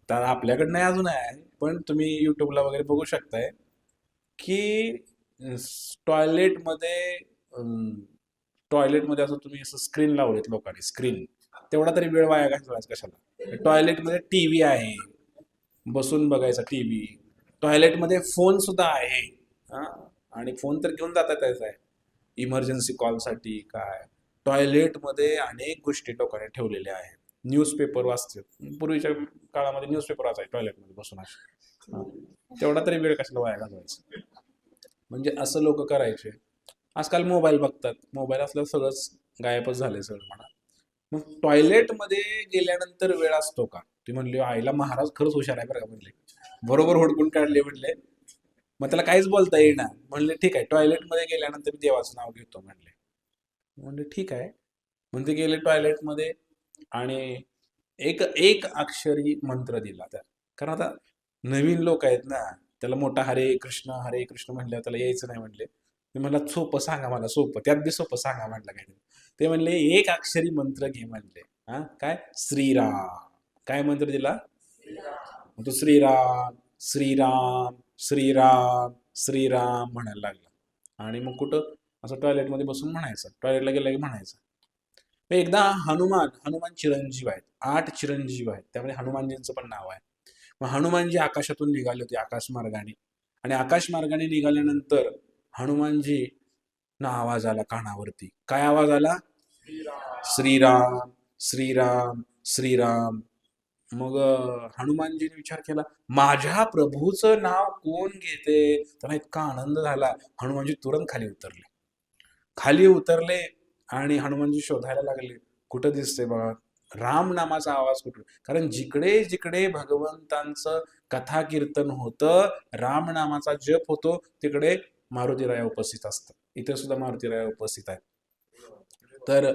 तर आपल्याकडे नाही अजून आहे, पण तुम्ही युट्यूबला वगैरे बघू शकताय की टॉयलेटमध्ये टॉयलेटमध्ये असं तुम्ही असं स्क्रीन लावलेत लोकांनी, स्क्रीन. तेवढा तरी वेळ वाया घालवायचा कशाला? टॉयलेटमध्ये टीव्ही आहे, बसून बघायचा टीव्ही. टॉयलेटमध्ये फोन सुद्धा आहे. हा, आणि फोन तर घेऊन जाता त्याचा आहे इमर्जन्सी कॉलसाठी. काय टॉयलेटमध्ये अनेक गोष्टी लोकांनी ठेवलेल्या आहेत. न्यूजपेपर वाचते, पूर्वीच्या काळामध्ये न्यूजपेपर वाचायचे टॉयलेटमध्ये बसून असे. तेवढा तरी वेळ कशाला वाया घालवायचा? म्हणजे असं लोक करायचे. आजकाल मोबाईल बघतात, मोबाईल असल्यावर सगळंच गायबच झालंय सगळं म्हणा. मग टॉयलेटमध्ये गेल्यानंतर वेळ असतो का? ती म्हणली आईला महाराज खरंच हुशार आहे बरं का म्हणले, बरोबर हुडकून काढले म्हणले. मग त्याला काहीच बोलता येईना. म्हणले ठीक आहे, टॉयलेटमध्ये गेल्यानंतर मी देवाचं नाव घेतो म्हणले. म्हणले ठीक आहे. म्हणजे गेले टॉयलेटमध्ये आणि एक एक अक्षरी मंत्र दिला त्या. कारण आता नवीन लोक आहेत ना, त्याला मोठा हरे कृष्ण म्हणल्यावर त्याला यायचं नाही म्हणले. मी म्हणला सोपं सांगा मला, सोपं, त्यात बी सोपं सांगा म्हटलं काय. ते म्हणले एक अक्षरी मंत्र घे म्हणले. हा काय? श्रीराम. काय मंत्र दिला? मग तो श्रीराम श्रीराम श्रीराम श्रीराम म्हणायला लागला. आणि मग कुठं असं टॉयलेटमध्ये बसून म्हणायचं, टॉयलेटला गेला की म्हणायचं. एकदा हनुमान चिरंजीव आहेत, 8 चिरंजीव आहेत, त्यामध्ये हनुमानजींचं पण नाव आहे. मग हनुमानजी आकाशातून निघाले होते आकाश मार्गाने, आणि आकाश मार्गाने निघाल्यानंतर हनुमानजी ना आवाज आला कानावरती. काय आवाज आला? श्रीराम श्रीराम श्रीराम. मग हनुमानजीने विचार केला, माझ्या प्रभूचं नाव कोण घेते? त्यांना इतका आनंद झाला. हनुमानजी तुरंत खाली उतरले आणि हनुमानजी शोधायला लागले, कुठं दिसते बघा राम नामाचा आवाज कुठं. कारण जिकडे जिकडे भगवंतांचं कथा कीर्तन होतं, राम नामाचा जप होतो, तिकडे मारुतीराया उपस्थित असतात. इथे सुद्धा मारुतीराया उपस्थित आहेत. तर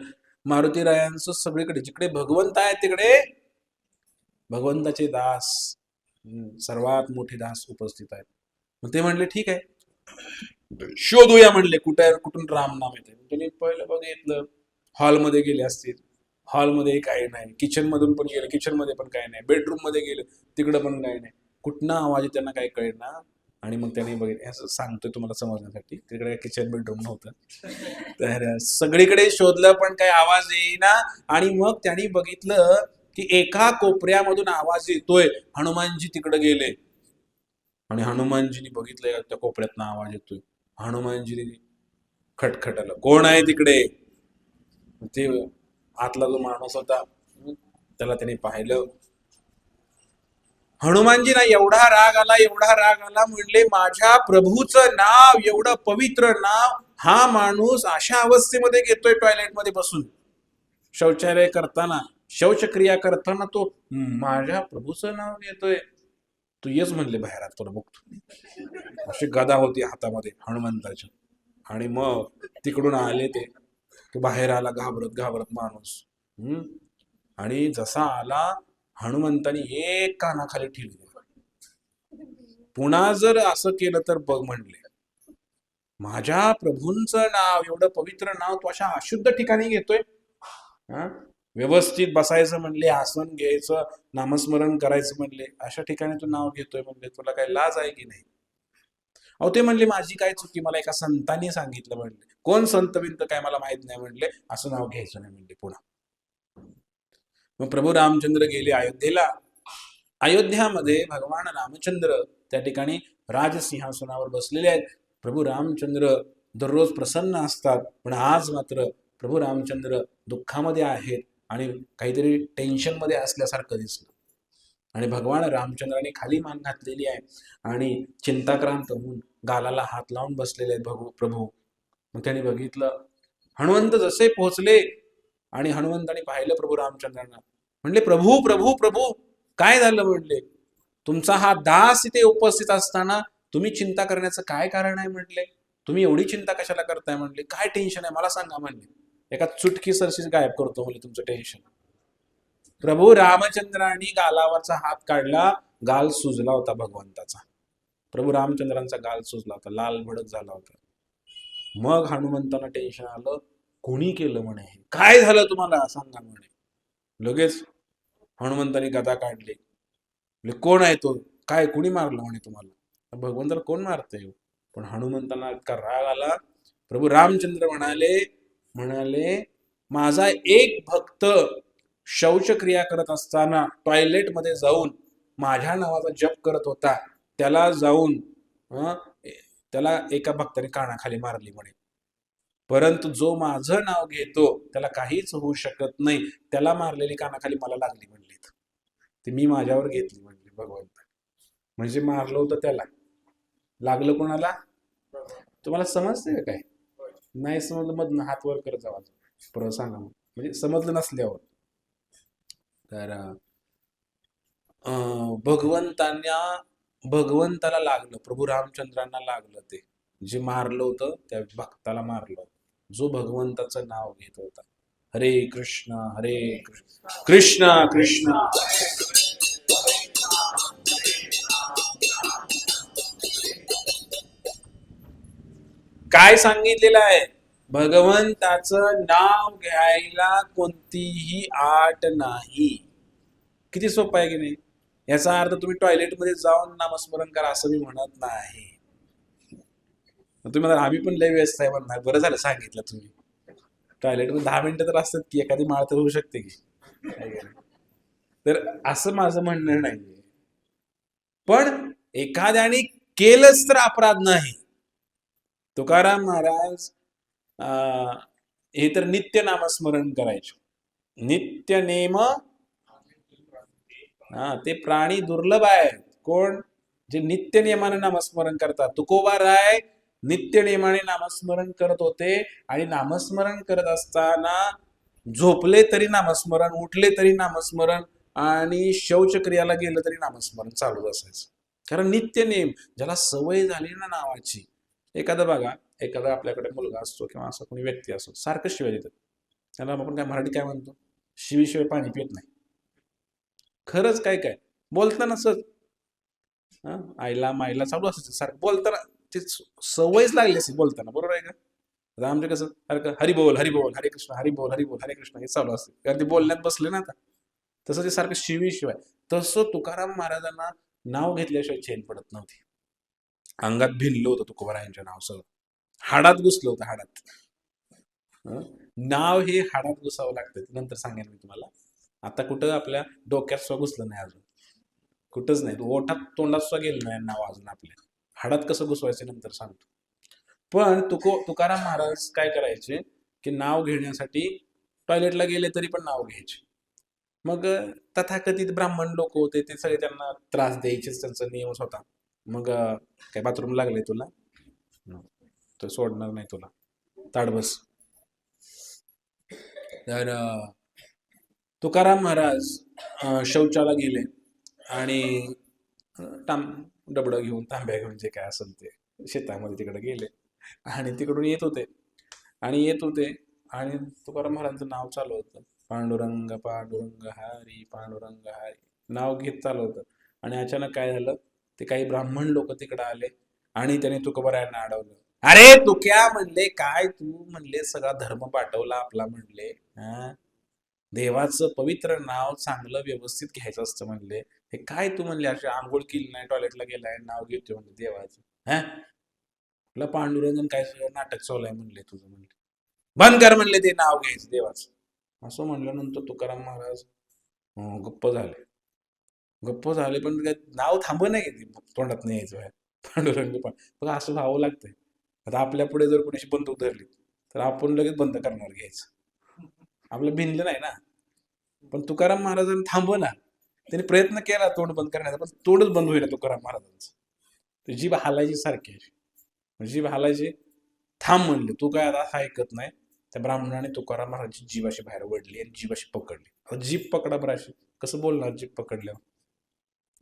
मारुतीरायांचं सगळीकडे जिकडे भगवंत आहे तिकडे भगवंताचे दास, सर्वात मोठे दास उपस्थित आहेत. मग ते म्हणले ठीक आहे, शोधूया म्हणले कुठून राम नाम येते. त्यांनी पहिलं बघितलं, हॉलमध्ये गेले असतील, हॉलमध्ये काही नाही. किचन मधून पण गेले, किचन मध्ये पण काही नाही. बेडरूम मध्ये गेले, तिकडं पण काही नाही. कुठनं आवाज त्यांना काही कळेना. आणि मग त्यांनी बघितलं, असं सांगतोय तुम्हाला समजण्यासाठी, तिकडे किचन बेडरूम नव्हतं. तर सगळीकडे शोधलं पण काही आवाज येईना. आणि मग त्यांनी बघितलं की एका कोपऱ्यामधून आवाज येतोय. हनुमानजी तिकडे गेले आणि हनुमानजींनी बघितलं त्या कोपऱ्यातनं आवाज येतोय. हनुमानजींनी खटखटलं, कोण आहे तिकडे? ते आतला जो माणूस होता त्याला त्याने पाहिलं. हनुमानजींना एवढा राग आला, म्हणले माझ्या प्रभूचं नाव, एवढं पवित्र नाव, हा माणूस अशा अवस्थेमध्ये घेतोय टॉयलेटमध्ये बसून, शौचालय करताना, शौचक्रिया करताना तो माझ्या प्रभूचं नाव घेतोय. तू येच म्हणले बाहेर, आत तुला बघतो. अशी गदा होती हातामध्ये हनुमंताच्या. आणि मग तिकडून आले ते बाहेर आला घाबरत माणूस. आणि जसा आला, हनुमंतानी एक कानाखाली ठेवली. पुन्हा जर असं केलं तर बघ म्हणले, माझ्या प्रभूंचं नाव, एवढं पवित्र नाव तू अशा अशुद्ध ठिकाणी घेतोय. व्यवस्थित बसायचं म्हणले, आसन घ्यायचं, नामस्मरण करायचं म्हणले, अशा ठिकाणी तू नाव घेतोय म्हणले, तुला काही लाज आहे की नाही? अहो ते म्हणले माझी काय चुकी, मला एका संतांनी सांगितलं म्हणले. कोण संत बिंत काय मला माहित नाही म्हणले, असं नाव घ्यायचं नाही म्हणले पुन्हा. मग प्रभू रामचंद्र गेले अयोध्येला. अयोध्यामध्ये भगवान रामचंद्र त्या ठिकाणी राजसिंहासनावर बसलेले आहेत. प्रभू रामचंद्र दररोज प्रसन्न असतात, पण आज मात्र प्रभू रामचंद्र दुःखामध्ये आहेत आणि काहीतरी टेन्शन मध्ये असल्यासारखं दिसलं. आणि भगवान रामचंद्राने खाली मान घातलेली आहे आणि चिंताक्रांत होऊन गालाला हात लावून बसलेले आहेत प्रभू. मग त्याने बघितलं, हनुमंत जसे पोहोचले आणि हनुमंताने पाहिलं प्रभू रामचंद्रांना. म्हणले प्रभू प्रभू प्रभू काय झालं? म्हणले तुमचा हा दास इथे उपस्थित असताना तुम्ही चिंता करण्याचं काय कारण आहे म्हणले? तुम्ही एवढी चिंता कशाला करताय म्हणले? काय टेन्शन आहे मला सांगा म्हणले. एका चुटकी सरशीच गायब करतो म्हणजे तुमचं टेन्शन. प्रभू रामचंद्रांनी गालावरचा हात काढला, गाल सुजला होता भगवंताचा. प्रभू रामचंद्रांचा गाल सुजला होता, लाल भडक झाला होता. मग हनुमंतांना टेन्शन आलं, कोणी केलं म्हणे, काय झालं तुम्हाला सांगा म्हणे. लगेच हनुमंतांनी गदा काढली. कोण आहे तो, काय कोणी मारलं म्हणे तुम्हाला. भगवंताला कोण मारतंय. पण हनुमंतांना इतका राग आला. प्रभू रामचंद्र म्हणाले म्हणाले माझा एक भक्त शौचक्रिया करत असताना टॉयलेटमध्ये जाऊन माझ्या नावाचा जप करत होता, त्याला जाऊन त्याला एका भक्ताने कानाखाली मारली म्हणे. परंतु जो माझं नाव घेतो त्याला काहीच होऊ शकत नाही, त्याला मारलेली कानाखाली मला लागली म्हणली. ती मी माझ्यावर घेतली म्हणली भगवंत. म्हणजे मारलं होतं त्याला, लागलं कोणाला. तुम्हाला समजतंय का काय? नाही समजलं मधनं हात वर करत जावा, परत सांगा. म्हणजे समजलं नसल्यावर तर भगवंताला लागलं, प्रभू रामचंद्रांना लागलं. ते जे मारलं होतं त्या भक्ताला मारलं, जो भगवंताचं नाव घेत होता. हरे कृष्ण कृष्ण कृष्ण. काय सांगितलेलं आहे, भगवंताचं नाव घ्यायला कोणतीही आट नाही. किती सोपं आहे की नाही. याचा अर्थ तुम्ही टॉयलेटमध्ये जाऊन नामस्मरण करा असं मी म्हणत नाही. तुम्ही म्हणा आम्ही पण लय व्यस्त आहे म्हणणार, बरं झालं सांगितलं तुम्ही. टॉयलेटमध्ये 10 मिनिटं तर असतात की, एखादी माळ तर होऊ शकते की. तर असं माझं म्हणणं नाही. पण एखाद्याने केलंच तर अपराध नाही. तुकाराम महाराज हे तर नित्य नामस्मरण करायचे, नित्य नेम. ते प्राणी दुर्लभ आहेत. कोण? जे नित्य नियमाने नामस्मरण करतात. तुकोबा राय नित्य नियमाने नामस्मरण करत होते, आणि नामस्मरण करत असताना झोपले तरी नामस्मरण, उठले तरी नामस्मरण, आणि शौचक्रियाला गेलं तरी नामस्मरण चालू असायचं. कारण नित्य नेम, ज्याला सवय झाली ना नावाची. एखादा बघा, एखादा आपल्याकडे मुलगा असतो किंवा असा कोणी व्यक्ती असतो, सारखं शिवाय देतात. त्याला आपण काय मराठी काय म्हणतो, शिवीशिवाय पाणी पित नाही. खरंच काय काय बोलताना सर आईला माईला चालू असायचं सारखं बोलताना, ते सवयच लागली असेल बोलताना, बरोबर आहे का. आता आमच्या कसं सारखं हरी बोल हरे कृष्ण, हरी बोल हरे कृष्ण हे चालू असते, कारण ते बोलण्यात बसले ना आता. तसं ते सारखं शिवीशिवाय. तसं तुकाराम महाराजांना नाव घेतल्याशिवाय चैन पडत नव्हती. अंगात भिनलं होतं तुकोबारायांच्या नाव, सगळं हाडात घुसलं होतं, हाडात. नाव हे हाडात घुसावं लागतं, नंतर सांगेन मी तुम्हाला. आता कुठं आपल्या डोक्यात सुद्धा घुसलं नाही अजून, कुठंच नाही. ओठात तोंडात सुद्धा गेलं नाही नाव अजून आपल्या. हाडात कसं घुसवायचं नंतर सांगतो. पण तुकाराम महाराज काय करायचे की नाव घेण्यासाठी टॉयलेटला गेले तरी पण नाव घ्यायचे. मग तथाकथित ब्राह्मण लोक होते, ते सगळे त्यांना त्रास द्यायचेच, त्यांचा नियमच होता. मग काय बाथरूम लागले तुला, तो सोडणार नाही तुला, ताड बस. तर तुकाराम महाराज शौचाला गेले, आणि डबडं घेऊन, तांब्या घेऊन, जे काय असेल ते शेतामध्ये तिकडे गेले, आणि तिकडून येत होते, आणि तुकाराम महाराजांचं नाव चालू होतं, पांडुरंग पांडुरंग हरी पांडुरंग हरी, नाव घेत चालू होतं. आणि अचानक काय झालं, ते काही ब्राह्मण लोक तिकडे आले, आणि त्याने तुकोबारायांना अडवलं. अरे तुक्या म्हणले, काय तू म्हणले सगळा धर्म पाठवला आपला म्हणले, देवाचं पवित्र नाव चांगलं व्यवस्थित घ्यायचं असतं म्हणले, हे काय तू म्हणले अशी आंघोळ केली नाही, टॉयलेटला गेलाय, नाव घेतोय म्हणले देवाचं. तुला पांडुरंजन काय सगळं नाटक चालू आहे म्हणले तुझं, म्हणले बंद कर म्हणले ते नाव घ्यायचं देवाचं. असं म्हणल्यानंतर तुकाराम महाराज गप्प झाले, पण काय नाव थांब नाही तोंडात नाही यायचं पांडुरंग पण असं व्हावं लागतंय. आता आपल्या पुढे जर कोणाशी बंदूक धरली तर आपण लगेच बंद करणार घ्यायचं, आपलं भिनलं नाही ना. पण तुकाराम महाराजांनी थांबवना, त्यांनी प्रयत्न केला तोंड बंद करण्याचा, पण तोंडच बंद होईल तुकाराम महाराजांचं. जीभ हालायची सारखी, जीभ हालायची. थांब म्हणले, तू काय आता ऐकत नाही. त्या ब्राह्मणाने तुकाराम महाराजांची जीभ अशी बाहेर ओढली आणि जीभ अशी पकडली. जीभ पकडा बरं, अशी कसं बोलणार जीभ पकडल्यावर,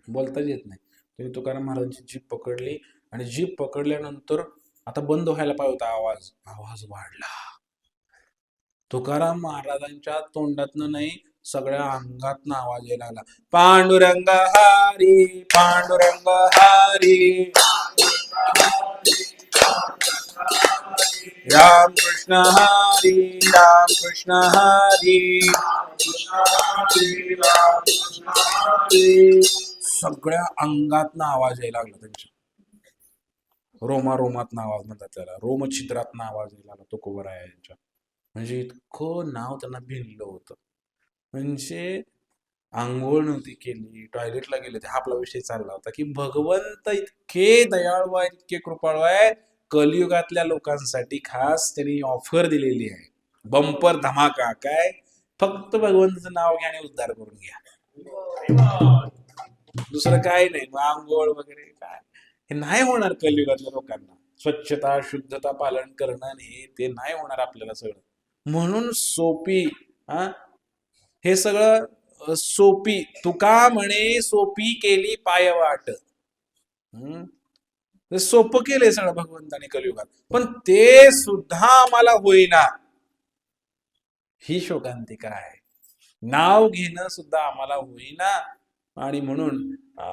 बोलताच येत नाही. त्यांनी तुकाराम महाराजांची जीभ पकडली आणि जीभ पकडल्यानंतर आता बंद व्हायला पाहिजे होता आवाज, आवाज वाढला. तुकाराम महाराजांच्या तोंडातनं नाही, सगळ्या अंगातनं आवाज यायला लागला, पांडुरंग हरी, पांडुरंग हरी, राम कृष्ण हरी, राम कृष्ण हरी. सगळ्या अंगातनं आवाज यायला लागला त्यांच्या, रोमारोमातनं आवाज म्हणतात त्याला, रोमछिद्रातनं आवाज यायला लागला तुकोबरायांच्या. म्हणजे इतकं नाव त्यांना भिनलं होतं. म्हणजे आंघोळ नव्हती केली, टॉयलेटला गेले ते, हा आपला विषय चालला होता की भगवंत इतके दयाळू आहेत, इतके कृपाळू आहेत, कलियुगातल्या लोकांसाठी खास त्यांनी ऑफर दिलेली आहे, बंपर धमाका. काय? फक्त भगवंताचं नाव घ्या आणि उद्धार करून घ्या, दुसरं काय नाही. मग आंघोळ वगैरे काय हे नाही होणार कलियुगातल्या लोकांना. स्वच्छता शुद्धता पालन करणं हे ते नाही होणार आपल्याला सगळं. म्हणून सोपी, हे सगळं सोपी. तुका म्हणे सोपी केली पायवाट. सोपं केलंय सगळं भगवंताने कलियुगात, पण ते सुद्धा आम्हाला होईना. ही शोकांतिका आहे. नाव घेणं सुद्धा आम्हाला होईना. आणि म्हणून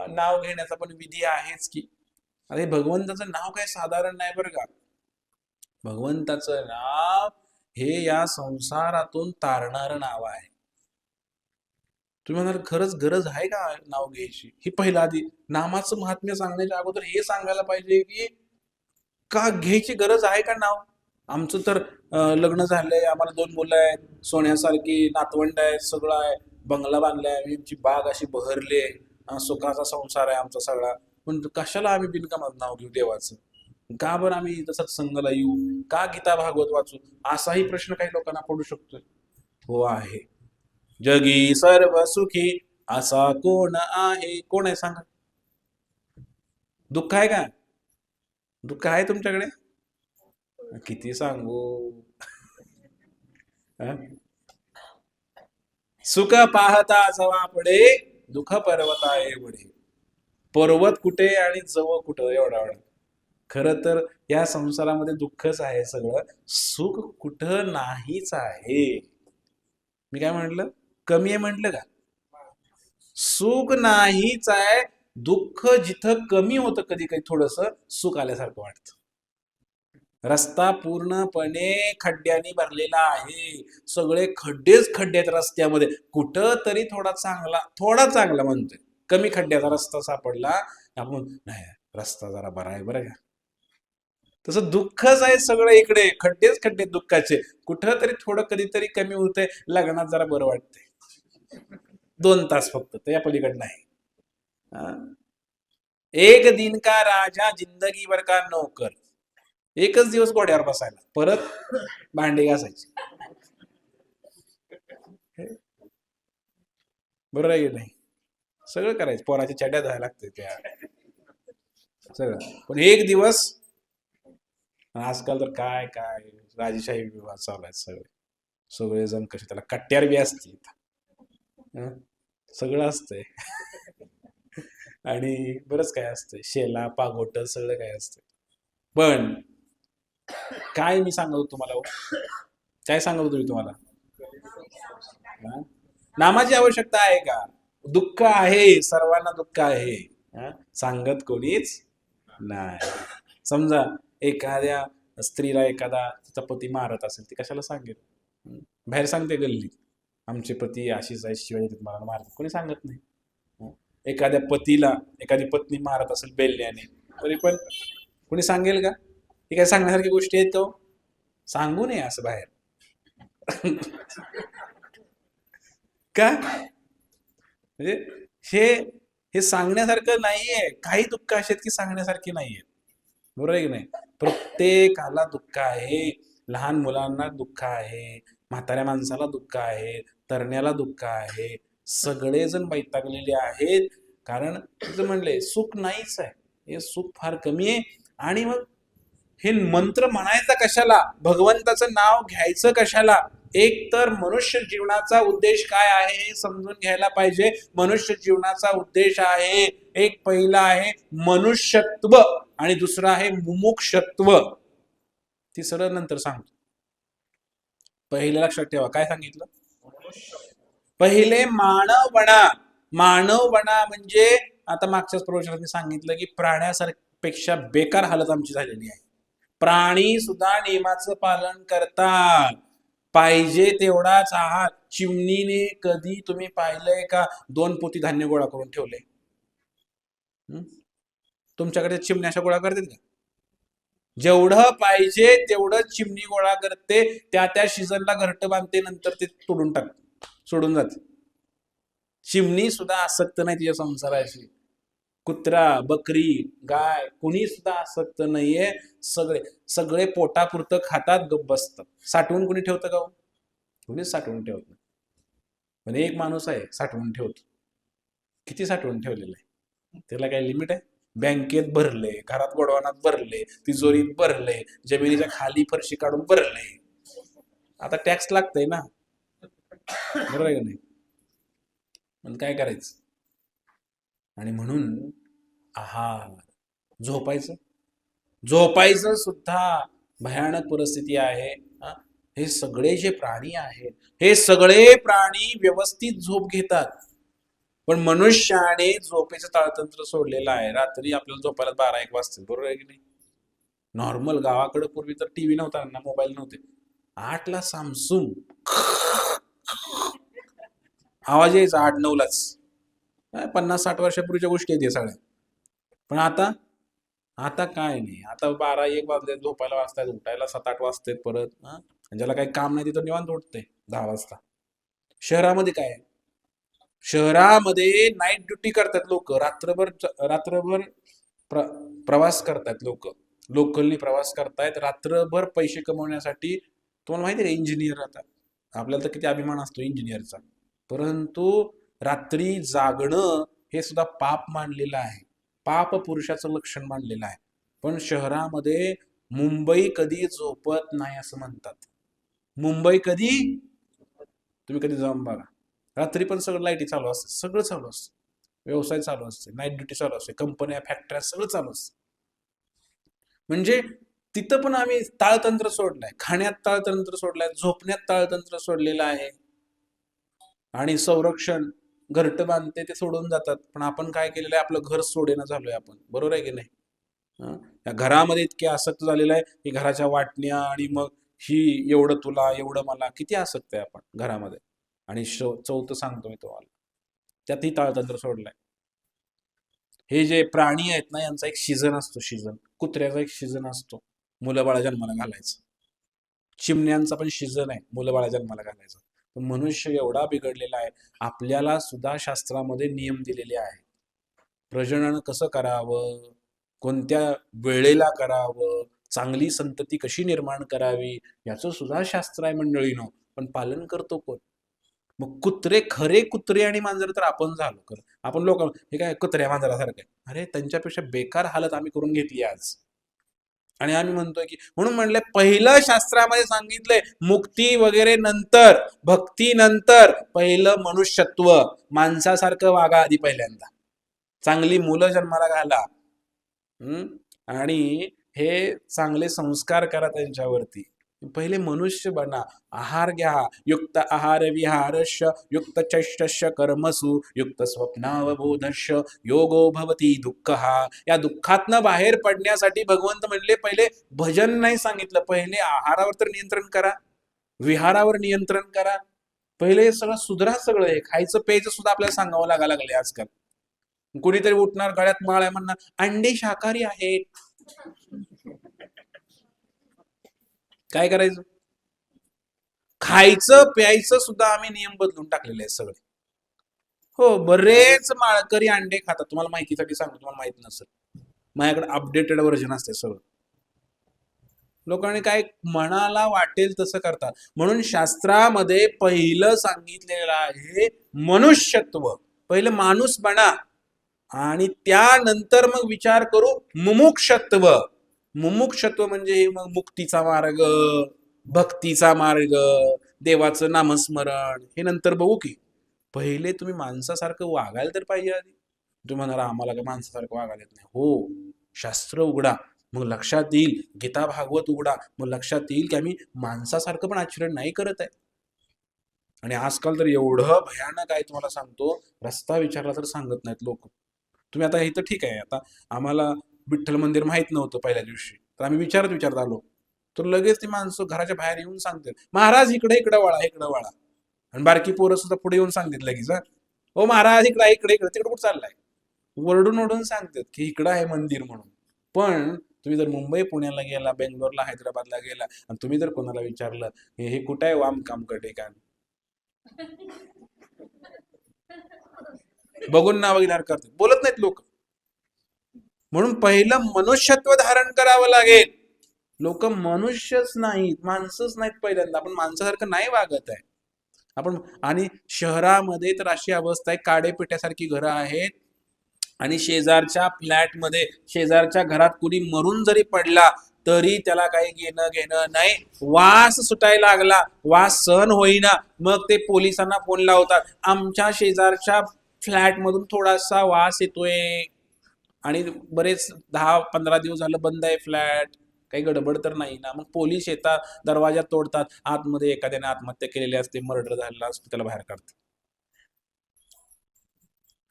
नाव घेण्याचा पण विधी आहेच की. अरे भगवंताचं नाव काही साधारण नाही बरं का. भगवंताचं नाव हे या संसारातून तारणारं नाव आहे. तुम्ही म्हणाल खरंच गरज आहे का नाव घ्यायची? ही पहिला आधी नामाचं महात्म्य सांगण्याच्या अगोदर हे सांगायला पाहिजे की का घ्यायची गरज आहे का नाव. आमचं तर लग्न झालंय, आम्हाला 2 मुलं आहेत, सोन्यासारखी नातवंड आहे, सगळं आहे, बंगला बांधलाय, आमची बाग अशी बहरली आहे, सुखाचा संसार आहे आमचा सगळा. पण कशाला आम्ही बिनकामात नाव घेऊ देवाचं? का बरं आम्ही तसंच संघाला येऊ? का गीता भागवत वाचू? असाही प्रश्न काही लोकांना पडू शकतोय. हो आहे. जगी सर्व सुखी असा कोण आहे? कोण आहे सांगा? दुःख आहे का? दुःख आहे तुमच्याकडे? किती सांगू? सुख पाहता जवा पडे, दुःख पर्वता एवढे. पर्वत कुठे आणि जवळ कुठं एवढा एवढा. खरं तर या संसारामध्ये दुःखच आहे सगळं, सुख कुठं नाहीच आहे. मी काय म्हटलं? कमी आहे म्हटलं का? सुख नाहीच आहे. दुःख जिथं कमी होतं कधी काही थोडस, सुख आल्यासारखं वाटतं. रस्ता पूर्णपणे खड्ड्यांनी भरलेला आहे, सगळे खड्डेच खड्डे आहेत रस्त्यामध्ये. कुठं तरी थोडा चांगला म्हणतोय, कमी खड्ड्याचा रस्ता सापडला, आपण नाही रस्ता जरा बरा आहे बरं का. तसं दुःखच आहे सगळं, इकडे खड्डेच खड्डे दुःखाचे. कुठं तरी थोडं कधीतरी कमी होतंय, लग्नात जरा बरं वाटतंय, 2 तास फक्त, त्या पलीकडे नाही. एक दिन का राजा जिंदगी भर का नोकर. एकच दिवस घोड्यावर बसायला, परत भांडे घासायचे. बरोबर आहे की नाही? सगळं करायचं, पोराच्या चड्या धुवायला लागते त्या सगळं, पण एक दिवस. आजकाल तर काय काय राजेशाही विवाह चालू आहेत, सगळेजण कसे त्याला कट्ट्यार बी असते, सगळं असतंय. आणि बरंच काय असतंय, शेला पागोट सगळं काय असतंय. पण काय मी सांगत होतो तुम्हाला, काय सांगत होतो मी तुम्हाला? नामाची आवश्यकता आहे का? दुःख आहे, सर्वांना दुःख आहे, सांगत कोणीच नाही. समजा एखाद्या स्त्रीला एखादा तिचा पती मारत असेल, ती कशाला सांगेल? बाहेर सांगते गल्लीत, आमचे पती अशीच आहे, शिवाय मला मारतात, कोणी सांगत नाही. एखाद्या पतीला एखादी पत्नी मारत असेल बेल्ल्याने, तरी पण कोणी सांगेल का? ही काय सांगण्यासारखी गोष्टी आहेत का? सांगू नये असं बाहेर. का? म्हणजे हे सांगण्यासारखं नाहीये. काही दुःख असे की सांगण्यासारखी नाहीये, बरोबर आहे की नाही? प्रत्येकाला दुःख आहे, लहान मुलांना दुःख आहे, म्हाताऱ्या माणसाला दुःख आहे, तरण्याला दुःख आहे, सगळेजण वैतागलेले आहेत. कारण तिचं म्हणले सुख नाहीच आहे, हे सुख फार कमी आहे. आणि मग हे मंत्र म्हणायचा कशाला? भगवंताचं नाव घ्यायचं कशाला? एक तर मनुष्य जीवनाचा उद्देश काय आहे हे समजून घ्यायला पाहिजे. मनुष्य जीवनाचा उद्देश आहे, एक पहिला आहे मनुष्यत्व आणि दुसरं आहे मुमुक्षत्व. तिसरं नंतर सांगतो. पहिले लक्षात ठेवा, काय सांगितलं? पहिले मानवबना. मानवबना म्हणजे आता मागच्याच प्रवचनात सांगितलं की प्राण्यासारखेपेक्षा बेकार हालत आमची झालेली आहे. प्राणी सुद्धा नियमाचं पालन करतात, पाहिजे तेवढाच आहार. चिमणीने कधी तुम्ही पाहिलंय का 2 पोती धान्य गोळा करून ठेवले? तुमच्याकडे चिमण्या अशा गोळा करतात का? जेवढं पाहिजे तेवढं चिमणी गोळा करते, त्या त्या सीझनला घरटं बांधते, नंतर ते तोडून टाकते, सोडून जाते. चिमणी सुद्धा आसक्त नाही तिच्या संसाराशी. कुत्रा, बकरी, गाय कुणी सुद्धा आसक्त नाहीये. सगळे सगळे पोटापुरतं खातात, गप्प बसतात. साठवून कुणी ठेवतं का? कुणीच साठवून ठेवत नाही. पण एक माणूस आहे साठवून ठेवतो. किती साठवून ठेवलेलं आहे? त्याला काय लिमिट आहे? बँकेत भरले, घरात गोडवानात भरले, तिजोरीत भरले, जमिनीच्या खाली फरशी काढून भरले. आता टॅक्स लागतंय ना, बरोबर आहे का नाही? पण काय करायचं? आणि म्हणून आहार, झोपायचं सुद्धा भयानक परिस्थिती आहे. हे सगळे जे प्राणी आहेत, हे सगळे प्राणी व्यवस्थित झोप घेतात, पण मनुष्याने झोपेचं ताळतंत्र सोडलेलं आहे. रात्री आपल्याला झोपायला 12-1 वाजते, बरोबर आहे की नाही? नॉर्मल गावाकडे पूर्वी तर टीव्ही नव्हता ना, मोबाईल नव्हते. 8ला सामसूम आवाज यायचा, 8-9लाच. 50-60 वर्षापूर्वीच्या गोष्टी आहेत सगळ्या. पण आता आता काय नाही. आता 12-1 वाजले, झोपायला वाजतायत, उठायला 7-8 वाजतायत परत. ज्याला काही काम नाही तिथं निवांत उठते 10 वाजता. शहरामध्ये काय? शहरामध्ये नाईट ड्युटी करतात लोक, रात्रभर रात्रभर प्रवास करतात लोक. लोकलनी प्रवास करतायत रात्रभर पैसे कमवण्यासाठी. तुम्हाला माहिती आहे का, इंजिनियर राहतात. आपल्याला तर किती अभिमान असतो इंजिनियरचा, परंतु रात्री जागणं हे सुद्धा पाप मानलेलं आहे, पाप पुरुषाचं लक्षण मानलेलं आहे. पण शहरामध्ये मुंबई कधी झोपत नाही असं म्हणतात. मुंबई कधी, तुम्ही कधी जाऊन बघा, रात्री पण सगळं लाईटी चालू असते, सगळं चालू असतं, व्यवसाय चालू असते, नाईट ड्युटी चालू असते, कंपन्या, फॅक्टऱ्या सगळं चालू असतं. म्हणजे तिथं पण आम्ही ताळतंत्र सोडलाय, खाण्यात ताळतंत्र सोडलाय, झोपण्यात ताळतंत्र सोडलेलं आहे. आणि संरक्षण, घरटं बांधते ते सोडून जातात, पण आपण काय केलेलं आहे? आपलं घर सोडेना झालोय आपण, बरोबर आहे की नाही? या घरामध्ये इतके आसक्त झालेलं आहे की घराच्या वाटण्या, आणि मग ही एवढं तुला, एवढं मला, किती आसक्त आहे आपण घरामध्ये. आणि चौथं सांगतो मी तुम्हाला, त्यातही ताळतंत्र सोडलाय. हे जे प्राणी आहेत ना, यांचा एक सीझन असतो, सीझन. कुत्र्याचा एक सीझन असतो, मुलं बाळा जन्माला घालायचं. चिमण्यांचा पण सीझन आहे, मुलं बाळा जन्माला घालायचं. पण मनुष्य एवढा बिघडलेला आहे. आपल्याला सुद्धा शास्त्रामध्ये नियम दिलेले आहे. प्रजनन कसं करावं, कोणत्या वेळेला करावं, चांगली संतती कशी निर्माण करावी, याचं सुद्धा शास्त्र आहे मंडळीनो. पण पालन करतो कोण? मग कुत्रे, खरे कुत्रे आणि मांजर तर आपण झालो. आपण लोक हे काय कुत्र्या मांजरासारखं आहे, अरे त्यांच्यापेक्षा बेकार हालत आम्ही करून घेतली आज. आणि आम्ही म्हणतोय की, म्हणून म्हणलंय पहिलं शास्त्रामध्ये सांगितलंय मुक्ती वगैरे नंतर, भक्ती नंतर, पहिलं मनुष्यत्व. माणसासारखं वागा आधी पहिल्यांदा, चांगली मुलं जन्माला घाला, आणि हे चांगले संस्कार करा त्यांच्यावरती. पहिले मनुष्य बना. आहार घ्या, युक्त आहार विहारश्य युक्त चैष्टस्य कर्मसु युक्त स्वप्नावबोधश्य योगो भवती दुःखः. या दुःखातनं बाहेर पडण्यासाठी भगवंत म्हणले पहिले भजन नाही सांगितलं, पहिले आहारावर तर नियंत्रण करा, विहारावर नियंत्रण करा. पहिले सगळं सुधरा. सगळं हे खायचं प्यायचं सुद्धा आपल्याला सांगावं लागायला लागले आजकाल. कुणीतरी उठणार, गळ्यात माळ आहे, म्हणणार अंडे शाकाहारी आहेत. काय करायचं? खायचं प्यायचं सुद्धा आम्ही नियम बदलून टाकलेले आहेत सगळे. हो, बरेच माळकरी अंडे खातात. तुम्हाला माहितीसाठी सांगतो, तुम्हाला माहित नसेल, माझ्याकडे अपडेटेड व्हर्जन असते सगळं. लोकांनी काय मनाला वाटेल तसं करतात. म्हणून शास्त्रामध्ये पहिलं सांगितलेलं आहे मनुष्यत्व. पहिलं माणूस बना, आणि त्यानंतर मग विचार करू मुमुक्षत्व. मुमुक्षत्व म्हणजे मग मुक्तीचा मार्ग, भक्तीचा मार्ग, देवाचं नामस्मरण, हे नंतर बघू की. पहिले तुम्ही माणसासारखं वागायला तर पाहिजे आधी. तुम्ही म्हणाला आम्हाला काय माणसासारखं वागायला येत नाही. हो, शास्त्र उघडा, मग लक्षात येईल. गीता भागवत उघडा, मग लक्षात येईल की आम्ही माणसासारखं पण आचरण नाही करत आहे. आणि आजकाल तर एवढं भयानक आहे, तुम्हाला सांगतो, रस्ता विचारला तर सांगत नाहीत लोक. तुम्ही आता इथं ठीक आहे, आता आम्हाला विठ्ठल मंदिर माहित नव्हतं पहिल्या दिवशी, तर आम्ही विचारत आलो, तर लगेच ती माणसं घराच्या बाहेर येऊन सांगतात, महाराज इकडे इकडे वळा, इकडे वळा. आणि बारकी पोरं सुद्धा पुढे येऊन सांगितलं लगेच, हो महाराज इकडे इकडे इकडे, तिकडे कुठं चाललाय, वरडून ओरडून सांगतात की इकडं आहे मंदिर म्हणून. पण तुम्ही जर मुंबई पुण्याला गेला, बेंगलोरला, हैदराबादला गेला, आणि तुम्ही जर कोणाला विचारलं हे कुठं आहे वाम काम ठिकाण, बघून नाव घेणार करतात, बोलत नाहीत लोक. म्हणून पहिलं मनुष्यत्व धारण करावं लागेल. लोक मनुष्यच नाहीत, माणसंच नाहीत. पहिल्यांदा आपण माणसासारखं नाही वागत आहे आपण. आणि शहरामध्ये तर अशी अवस्था आहे, काडेपिट्यासारखी घरं आहेत, आणि शेजारच्या फ्लॅटमध्ये, शेजारच्या घरात कुणी मरून जरी पडला तरी त्याला काही घेणं नाही. वास सुटायला लागला, वास सहन होईना, मग ते पोलिसांना फोन लावतात, आमच्या शेजारच्या फ्लॅट मधून थोडासा वास येतोय, आणि बरेच 10-15 दिवस झालं बंद आहे फ्लॅट, काही गडबड तर नाही ना. मग पोलीस येतात, दरवाजा तोडतात, आतमध्ये एखाद्याने आत्महत्या केलेली असते, मर्डर झालेला असतो, त्याला बाहेर काढतात.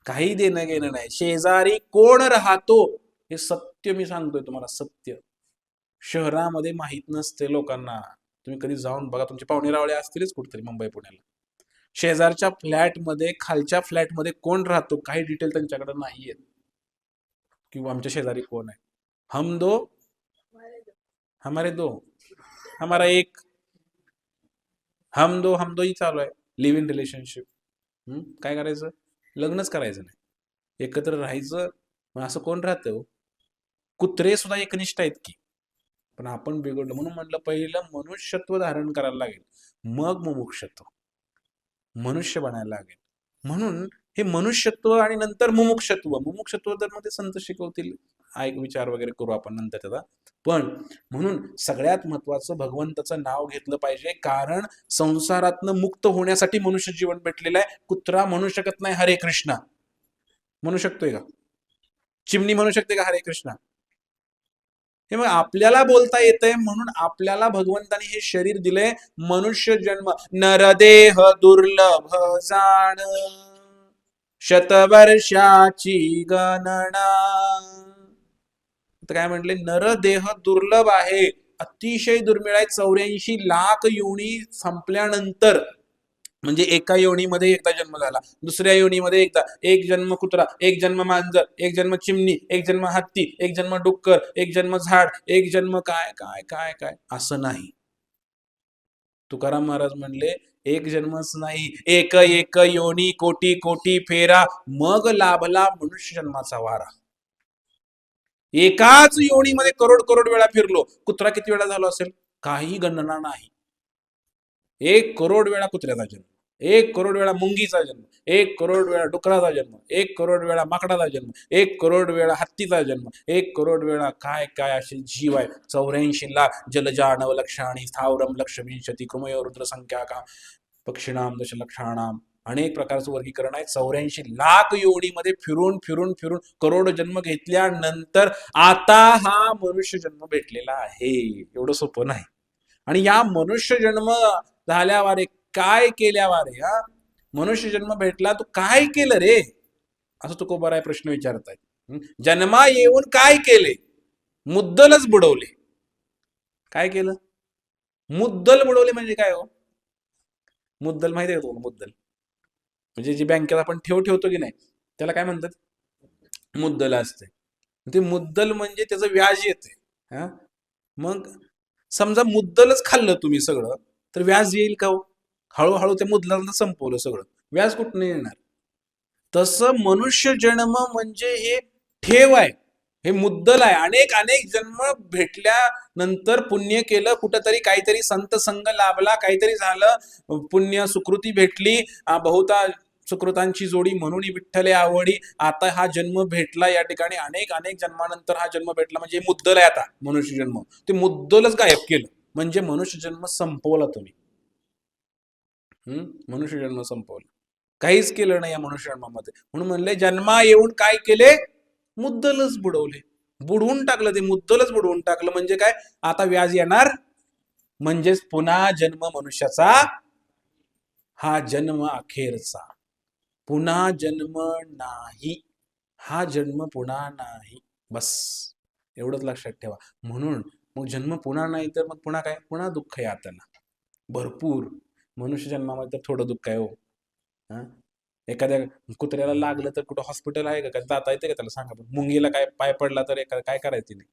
काही देणं घेणं नाही. शेजारी कोण राहतो हे सत्य मी सांगतोय तुम्हाला, सत्य शहरामध्ये माहित नसते लोकांना. तुम्ही कधी जाऊन बघा, तुमचे पाहुणे रावळे असतीलच कुठेतरी मुंबई पुण्याला, शेजारच्या फ्लॅटमध्ये, खालच्या फ्लॅटमध्ये कोण राहतो काही डिटेल त्यांच्याकडे नाहीये, किंवा आमच्या शेजारी कोण आहे, हम दो हमारे दो, हमारा एक, हम दो ही चालू आहे, लिव्ह इन रिलेशनशिप. काय करायचं, लग्नच करायचं नाही, एकत्र राहायचं. मग असं कोण राहतं? कुत्रे सुद्धा एकनिष्ठ आहेत की. पण आपण बिघडलो, म्हणून म्हटलं पहिलं मनुष्यत्व धारण करायला लागेल, मग मुमुक्षत्व, मनुष्य बनायला लागेल. म्हणून हे मनुष्यत्व आणि नंतर मुमुक्षत्व. मुमुक्षत्व तर मध्ये संत शिकवतील, ऐक विचार वगैरे करू आपण नंतर त्याचा. पण म्हणून सगळ्यात महत्वाचं भगवंताचं नाव घेतलं पाहिजे, कारण संसारातनं मुक्त होण्यासाठी मनुष्य जीवन भेटलेलं आहे. कुत्रा म्हणू शकत नाही हरे कृष्णा, म्हणू शकतोय का? चिमणी म्हणू शकते का हरे कृष्णा? हे मग आपल्याला बोलता येतंय, म्हणून आपल्याला भगवंतानी हे शरीर दिलंय. मनुष्य जन्म नरदेह दुर्लभ जाण, शतवर्षाची गणना. काय म्हटले, नरदेह दुर्लभ आहे, अतिशय दुर्मिळ आहे. 84 लाख योनी संपल्यानंतर, म्हणजे एका योनीमध्ये एकदा जन्म झाला, दुसऱ्या योनीमध्ये एकदा, एक जन्म कुत्रा, एक जन्म मांजर, एक जन्म चिमणी, एक जन्म हत्ती, एक जन्म डुक्कर, एक जन्म झाड, एक जन्म काय काय काय काय, असं नाही. तुकाराम महाराज म्हणले, एक जन्मच नाही, एक एक योनी कोटी कोटी फेरा, मग लाभला मनुष्य जन्माचा वारा. एकाच योनीमध्ये करोड करोड वेळा फिरलो. कुत्रा किती वेळा झालो असेल, काही गणना नाही. 1 करोड वेळा कुत्र्याचा जन्म, 1 करोड वेळा मुंगीचा जन्म, 1 करोड वेळा डुकराचा जन्म, 1 करोड वेळा माकडाचा जन्म, 1 करोड वेळा हत्तीचा जन्म, 1 करोड वेळा काय काय असे जीव आहे. 84 लाख जलजाणव लक्षाणी स्थावरम लक्ष विंशती कृमयो रुद्र संख्या का पक्षिणाम दशलक्षाणाम, अनेक प्रकारचं वर्गीकरण आहे. 84 लाख योनीमध्ये फिरून फिरून फिरून करोड जन्म घेतल्यानंतर आता हा मनुष्य जन्म भेटलेला आहे. एवढं सोपं नाही. आणि या मनुष्य जन्म झाल्यावर काय केल्यावर, हा मनुष्य जन्म भेटला, तू काय केलं रे, असं तुकोबाराय प्रश्न विचारतायत. जन्मा येऊन काय केले? मुद्दलच बुडवले. काय केलं? मुद्दल बुडवले म्हणजे काय हो? मुद्दल माहिती आहे का तुम्हाला? मुद्दल म्हणजे जी बँकेत आपण ठेवतो की नाही, त्याला काय म्हणतात? मुद्दल असते. ते मुद्दल म्हणजे त्याचं व्याज येते. हा, मग समजा मुद्दलच खाल्लं तुम्ही सगळं, तर व्याज येईल का हो? हळूहळू त्या मुद्दलांना संपवलं सगळं, व्याज कुठून येणार? तसं मनुष्य जन्म म्हणजे हे ठेव आहे, हे मुद्दल आहे. अनेक अनेक जन्म भेटल्यानंतर पुण्य केलं, कुठंतरी काहीतरी संत संग लाभला, काहीतरी झालं, पुण्य सुकृती भेटली, बहुता सुकृतांची जोडी म्हणून विठ्ठले आवडी, आता हा जन्म भेटला या ठिकाणी, अनेक अनेक जन्मानंतर हा जन्म भेटला, म्हणजे मुद्दल आहे आता मनुष्य जन्म. ते मुद्दलच गायब केलं, म्हणजे मनुष्य जन्म संपवला तुम्ही. मनुष्य जन्म संपवला, काहीच केलं नाही या मनुष्य जन्मामध्ये. म्हणून म्हणले, जन्मा येऊन काय केले? मुद्दलच बुडवले. बुडवून टाकलं, ते मुद्दलच बुडवून टाकलं. म्हणजे काय, आता व्याज येणार, म्हणजेच पुन्हा जन्म मनुष्याचा हा जन्म अखेरचा, पुन्हा जन्म नाही, हा जन्म पुन्हा नाही. बस एवढंच लक्षात ठेवा. म्हणून मग जन्म पुन्हा नाही तर मग पुन्हा काय, पुन्हा दुःख यातना भरपूर. मनुष्य जन्मामध्ये तर थोडं दुःख आहे हो. हा, एखाद्या कुत्र्याला लागलं तर कुठं हॉस्पिटल आहे का, जाता येते का त्याला, सांगा बरं. मुंगीला काय पाय पडला तर काय करायचं नाही,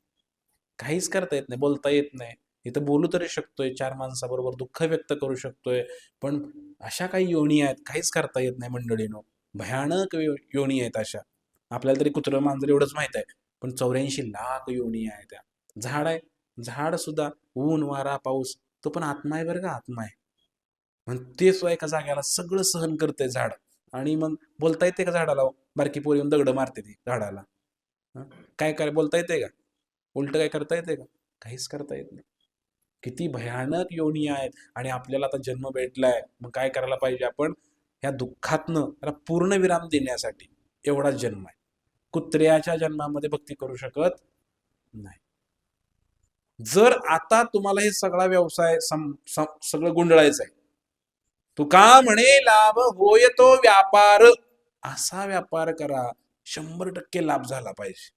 काहीच करता येत नाही, बोलता येत नाही. इथं बोलू तरी शकतोय, चार माणसाबरोबर दुःख व्यक्त करू शकतोय, पण अशा काही योनी आहेत, काहीच करता येत नाही मंडळीनो. भयानक योनी आहेत अशा. आपल्याला तरी कुत्रं मांजर एवढंच माहित आहे, पण 84 लाख योनी आहे त्या. झाड आहे, झाड सुद्धा ऊन वारा पाऊस, तो पण आत्मा आहे बरं का, आत्मा आहे. मग ते सुद्धा एका जाग्याला सगळं सहन करतंय झाड. आणि मग बोलता येते का झाडाला हो? बारकी पोरी येऊन दगड मारते ती झाडाला. हं? काय काय बोलता येते का? उलट काय करता येते का? काहीच करता येत नाही. किती भयानक योनी आहेत. आणि आपल्याला आता जन्म भेटलाय, मग काय करायला पाहिजे आपण, ह्या दुःखातनं त्याला पूर्णविराम देण्यासाठी एवढाच जन्म आहे. कुत्र्याच्या जन्मामध्ये भक्ती करू शकत नाही. जर आता तुम्हाला हे सगळा व्यवसाय सगळं गुंडळायचं आहे, तुका म्हणे लाभ होय तो व्यापार, असा व्यापार करा, 100% लाभ झाला पाहिजे.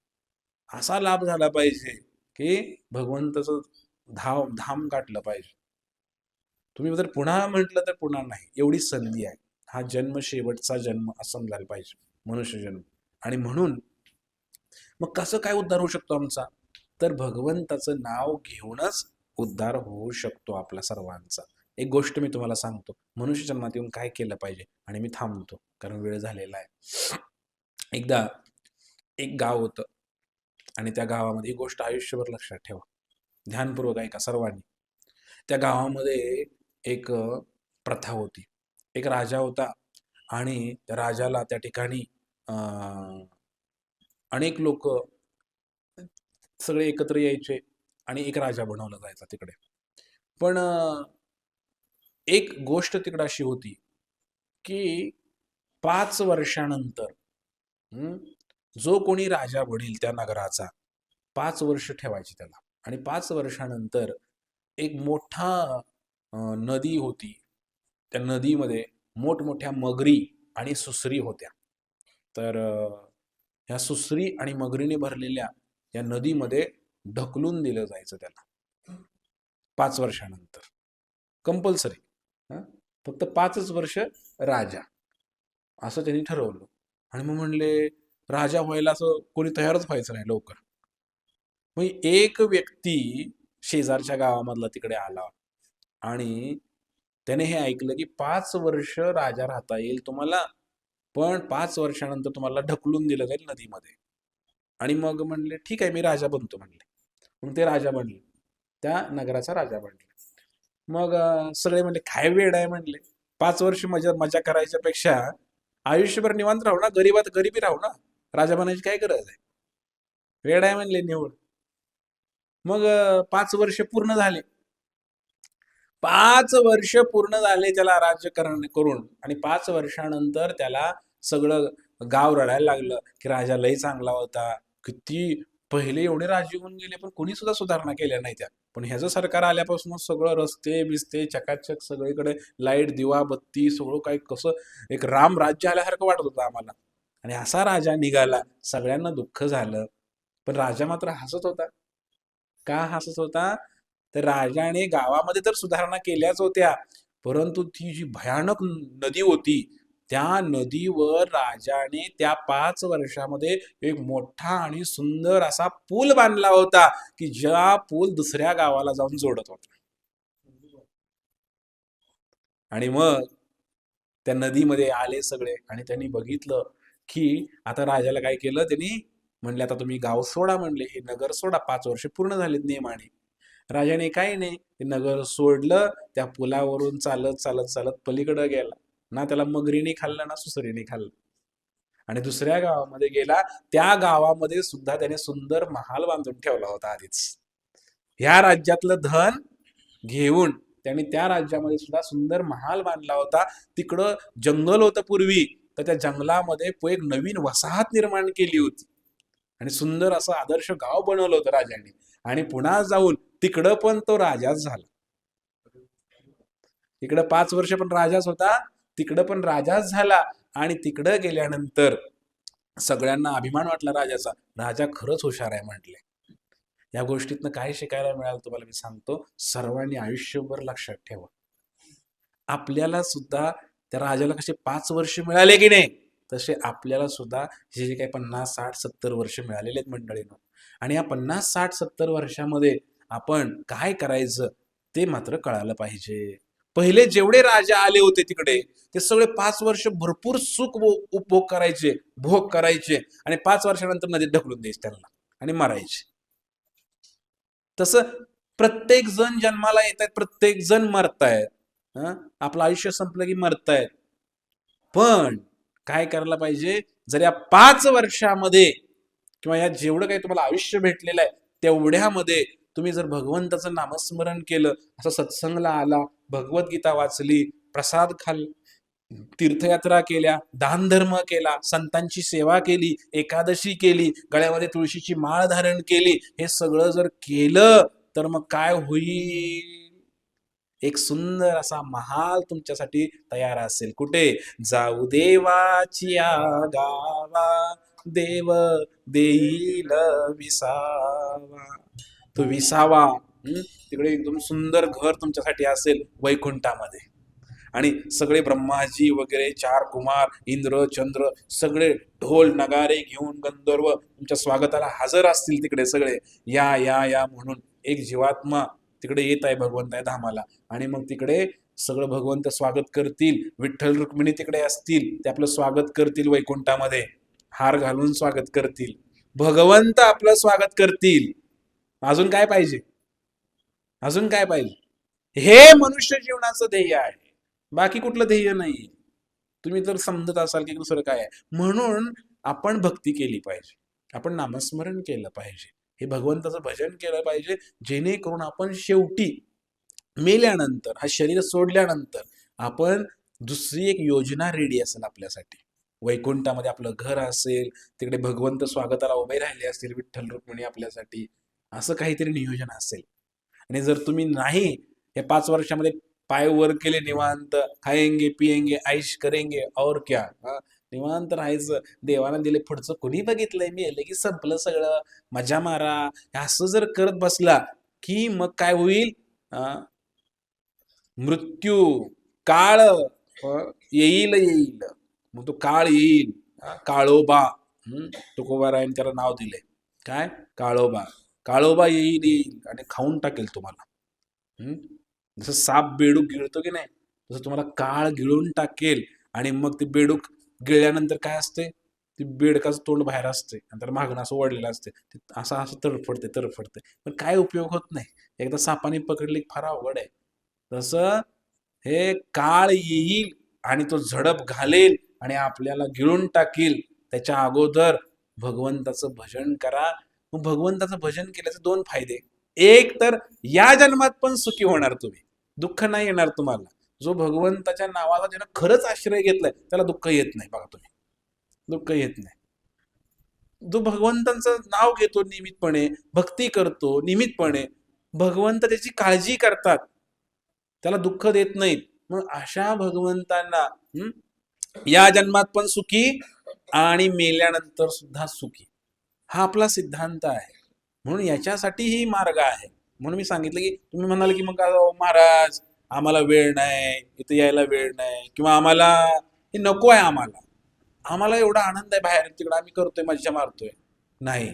असा लाभ झाला पाहिजे की भगवंताचं धाम गाठलं पाहिजे. तुम्ही जर पुन्हा म्हटलं तर पुन्हा नाही, एवढी संधी आहे. हा जन्म शेवटचा जन्म असं समजायला पाहिजे, मनुष्य जन्म. आणि म्हणून मग कसं काय उद्धार होऊ शकतो आमचा, तर भगवंताचं नाव घेऊनच उद्धार होऊ शकतो आपला सर्वांचा. एक गोष्ट मी तुम्हाला सांगतो, मनुष्य जन्मात येऊन काय केलं पाहिजे, आणि मी थांबतो कारण वेळ झालेला आहे. एकदा एक गाव होतं, आणि त्या गावामध्ये ही गोष्ट आयुष्यभर लक्षात ठेवा, ध्यानपूर्वक ऐका सर्वांनी. त्या गावामध्ये एक प्रथा होती. एक राजा होता, आणि त्या राजाला त्या ठिकाणी अनेक लोक सगळे एकत्र यायचे, आणि एक राजा बनवला जायचा तिकडे. पण एक गोष्ट तिकडे अशी होती की 5 वर्षानंतर जो कोणी राजा बनेल त्या नगराचा, 5 वर्ष ठेवायची त्याला. आणि 5 वर्षानंतर एक मोठा नदी होती, त्या नदीमध्ये मोठमोठ्या मगरी आणि सुसरी होत्या. तर ह्या सुसरी आणि मगरीने भरलेल्या या नदीमध्ये ढकलून दिलं जायचं त्याला 5 वर्षानंतर, कंपल्सरी. फक्त 5च वर्ष राजा, असं त्यांनी ठरवलं. आणि मग म्हणले, राजा व्हायला असं कोणी तयारच व्हायचं नाही लवकर. मग एक व्यक्ती शेजारच्या गावामधला तिकडे आला, आणि त्याने हे ऐकलं की 5 वर्ष राजा राहता येईल तुम्हाला, पण 5 वर्षानंतर तुम्हाला ढकलून दिलं जाईल नदीमध्ये. आणि मग म्हणले, ठीक आहे, मी राजा बनतो म्हणले. मग ते राजा बनले, त्या नगराचा राजा बनले. मग सगळे म्हणले, काय वेळ आहे म्हणले, 5 वर्ष मजा मजा करायच्या पेक्षा आयुष्यभर निवांत राहू ना, गरीबात गरीबी राहू ना, राजा बनायची काय गरज आहे, वेळ आहे म्हणले निवड. मग 5 वर्ष पूर्ण झाले. 5 वर्ष पूर्ण झाले त्याला राज्य करून, आणि 5 वर्षानंतर त्याला सगळं गाव रडायला लागलं की राजा लय चांगला होता, किती पहिले एवढे राजे होऊन गेले पण कोणी सुद्धा सुधारणा केल्या नाही त्या. पण ह्याचं सरकार आल्यापासून सगळं रस्ते बिस्ते चकाचक, सगळीकडे लाईट दिवा बत्ती सगळं काय, कसं एक राम राज्य आल्यासारखं वाटत होतं आम्हाला. आणि असा राजा निघाला, सगळ्यांना दुःख झालं, पण राजा मात्र हसत होता. का हसत होता, तर राजाने गावामध्ये तर सुधारणा केल्याच होत्या, परंतु ती जी भयानक नदी होती, त्या नदीवर राजाने त्या 5 वर्षामध्ये एक मोठा आणि सुंदर असा पूल बांधला होता, की ज्या पूल दुसऱ्या गावाला जाऊन जोडत होता. आणि मग त्या नदीमध्ये आले सगळे, आणि त्यांनी बघितलं की आता राजाला काय केलं त्यांनी, म्हणले आता तुम्ही गाव सोडा, म्हणले हे नगर सोडा, 5 वर्ष पूर्ण झालेत नियमाने. राजाने काही नाही, ते नगर सोडलं, त्या पुलावरून चालत चालत चालत पलीकडे गेला. ना त्याला मगरीने खाल्लं ना सुसरीने खाल्लं. आणि दुसऱ्या गावामध्ये गेला, त्या गावामध्ये सुद्धा त्याने सुंदर महाल बांधून ठेवला होता आधीच. ह्या राज्यातलं धन घेऊन त्यांनी त्या राज्यामध्ये सुद्धा सुंदर महाल बांधला होता. तिकडं जंगल होतं पूर्वी, तर त्या जंगलामध्ये एक नवीन वसाहत निर्माण केली होती. आणि सुंदर असं आदर्श गाव बनवलं होतं राजाने. आणि पुन्हा जाऊन तिकडं पण तो राजाच झाला. इकडं 5 वर्ष पण राजाच होता, तिकडं पण राजाच झाला. आणि तिकडं गेल्यानंतर सगळ्यांना अभिमान वाटला राजाचा. राजा खरंच हुशार आहे म्हटले. या गोष्टीतनं काय शिकायला मिळालं तुम्हाला मी सांगतो. सर्वांनी आयुष्यभर लक्षात ठेवा. आपल्याला सुद्धा त्या राजाला कसे 5 वर्ष मिळाले की नाही, तसे आपल्याला सुद्धा जे काही 50, 60, 70 वर्ष मिळालेले आहेत मंडळींनो. आणि या 50, 60, 70 वर्षामध्ये आपण काय करायचं ते मात्र कळालं पाहिजे. पहिले जेवढे राजा आले होते तिकडे, ते सगळे 5 वर्ष भरपूर सुख उपभोग करायचे, भोग करायचे, आणि 5 वर्षानंतर नदीत ढकलून द्यायचे त्यांना आणि मरायचे. तसं प्रत्येक जण जन्माला येत आहेत, प्रत्येक जण मरतायत. आपलं आयुष्य संपलं की मरतायत. पण काय करायला पाहिजे, जर या 5 वर्षामध्ये किंवा या जेवढं काही तुम्हाला आयुष्य भेटलेलं आहे तेवढ्यामध्ये तुम्ही जर भगवंताचं नामस्मरण केलं, असं सत्संगला आला, भगवद्गीता वाचली, प्रसाद तीर्थयात्रा केल्या, दानधर्म केला, संतांची सेवा केली, एकादशी केली, गळ्यामध्ये तुळशीची माळ धारण केली, हे सगळं जर केलं तर मग काय होईल? एक सुंदर असा महाल तुमच्यासाठी तयार असेल. कुठे? जाऊ देवाची गावा, देव देईल विसावा. तो विसावा तिकडे एकदम सुंदर घर तुमच्यासाठी असेल वैकुंठामध्ये. आणि सगळे ब्रह्माजी वगैरे 4 कुमार, इंद्र चंद्र सगळे ढोल नगारे घेऊन गंधर्व तुमच्या स्वागताला हजर असतील तिकडे सगळे. या या या म्हणून एक जीवात्मा तिकडे येत आहे भगवंत आहे धामाला. आणि मग तिकडे सगळं भगवंत स्वागत करतील. विठ्ठल रुक्मिणी तिकडे असतील, ते आपलं स्वागत करतील वैकुंठामध्ये, हार घालून स्वागत करतील. भगवंत आपलं स्वागत करतील. अजून काय पाहिजे? अजून काय पाहिजे? हे मनुष्य जीवनाचं ध्येय आहे, बाकी कुठलं ध्येय नाही. तुम्ही तर समजत असाल की दुसरं काय आहे. म्हणून आपण भक्ती केली पाहिजे, आपण नामस्मरण केलं पाहिजे, हे भगवंताचं भजन केलं पाहिजे, जेणेकरून आपण शेवटी मेल्यानंतर, हा शरीर सोडल्यानंतर, आपण दुसरी एक योजना रेडी असेल आपल्यासाठी. वैकुंठामध्ये आपलं घर असेल, तिकडे भगवंत स्वागताला उभे राहिले असतील, विठ्ठल रुक्मिणी आपल्यासाठी, असं काहीतरी नियोजन असेल. आणि जर तुम्ही नाही या 5 वर्षामध्ये पाय वर केले, निवांत खाएंगे पिएंगे ऐश करेंगे और क्या, निवांत राहायचं, देवानं दिले पुढचं कुणी बघितलंय, मी आले की संपलं सगळं, मजा मारा, असं जर करत बसला की मग काय होईल? मृत्यू काळ येईल येईल. मग तो काळ येईल, काळोबा. तुकोबारायन त्याला नाव दिले काय? काळोबा. काळोबा येईल येईल आणि खाऊन टाकेल तुम्हाला. जसं साप बेडूक गिळतो की नाही, तसं तुम्हाला काळ गिळून टाकेल. आणि मग ते बेडूक गिळल्यानंतर काय असते? ती बेडकाचं तोंड बाहेर असते, नंतर मागणं असं वळलेलं असते, असं असं तडफडते तडफडते, पण काय उपयोग होत नाही. एकदा सापाने पकडली फार अवघड आहे. तसं हे काळ येईल आणि तो झडप घालेल आणि आपल्याला गिळून टाकील. त्याच्या अगोदर भगवंताचं भजन करा. मग भगवंताचं भजन केल्याचे 2 फायदे. एक तर या जन्मात पण सुखी होणार तुम्ही, दुःख नाही येणार तुम्हाला. जो भगवंताच्या नावाला ज्यानं खरंच आश्रय घेतलाय त्याला दुःख येत नाही. बघा तुम्ही, दुःख येत नाही. जो भगवंतांचं नाव घेतो नियमितपणे, भक्ती करतो नियमितपणे, भगवंत त्याची काळजी करतात, त्याला दुःख देत नाहीत. मग अशा भगवंतांना या जन्मात पण सुखी आणि मेल्यानंतर सुद्धा सुखी, हा आपला सिद्धांत आहे. म्हणून याच्यासाठी ही मार्ग आहे. म्हणून मी सांगितलं की तुम्ही म्हणाल की मग महाराज आम्हाला वेळ नाही, इथे यायला वेळ नाही, किंवा आम्हाला हे नको आहे, आम्हाला एवढा आनंद आहे बाहेर तिकडे आम्ही करतोय, मज्जा मारतोय. नाही,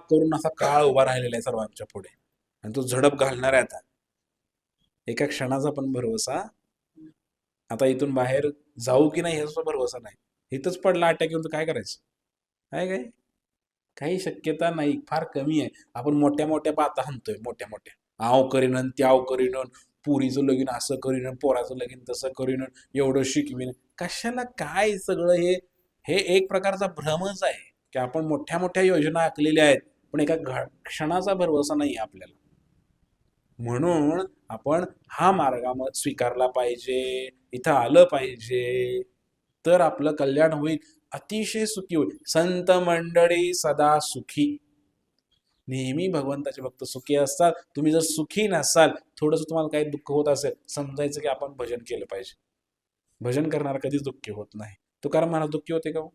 करून असा काळ उभा राहिलेला आहे सर्वांच्या पुढे आणि तो झडप घालणार आहे. आता एका क्षणाचा पण भरोसा, आता इथून बाहेर जाऊ की नाही ह्याचा भरोसा नाही. इथंच पडला अटॅक येऊन तर काय करायचं? आहे काय? काही शक्यता नाही, फार कमी आहे. आपण मोठ्या मोठ्या बाता हाणतोय, मोठ्या मोठ्या, आव करीन त्याव करीन, पुरीचं लगीन असं करीन, पोराचं लगीन तसं करीन, एवढं शिकवीन. कशाला काय सगळं हे? हे एक प्रकारचा भ्रमच आहे की आपण मोठ्या मोठ्या योजना आखलेल्या आहेत, पण एका क्षणाचा भरोसा नाही आपल्याला. म्हणून आपण हा मार्ग स्वीकारला पाहिजे, इथं आलं पाहिजे, तर आपलं कल्याण होईल. अतिशय सुखी होईल. संत मंडळी सदा सुखी. नेहमी भगवंताचे भक्त सुखी असतात. तुम्ही जर सुखी नसाल, थोडंसं तुम्हाला काही दुःख होत असेल, समजायचं की आपण भजन केलं पाहिजे. भजन करणारा कधीच दुःखी होत नाही. तुकाराम महाराज दुःखी होते का हो?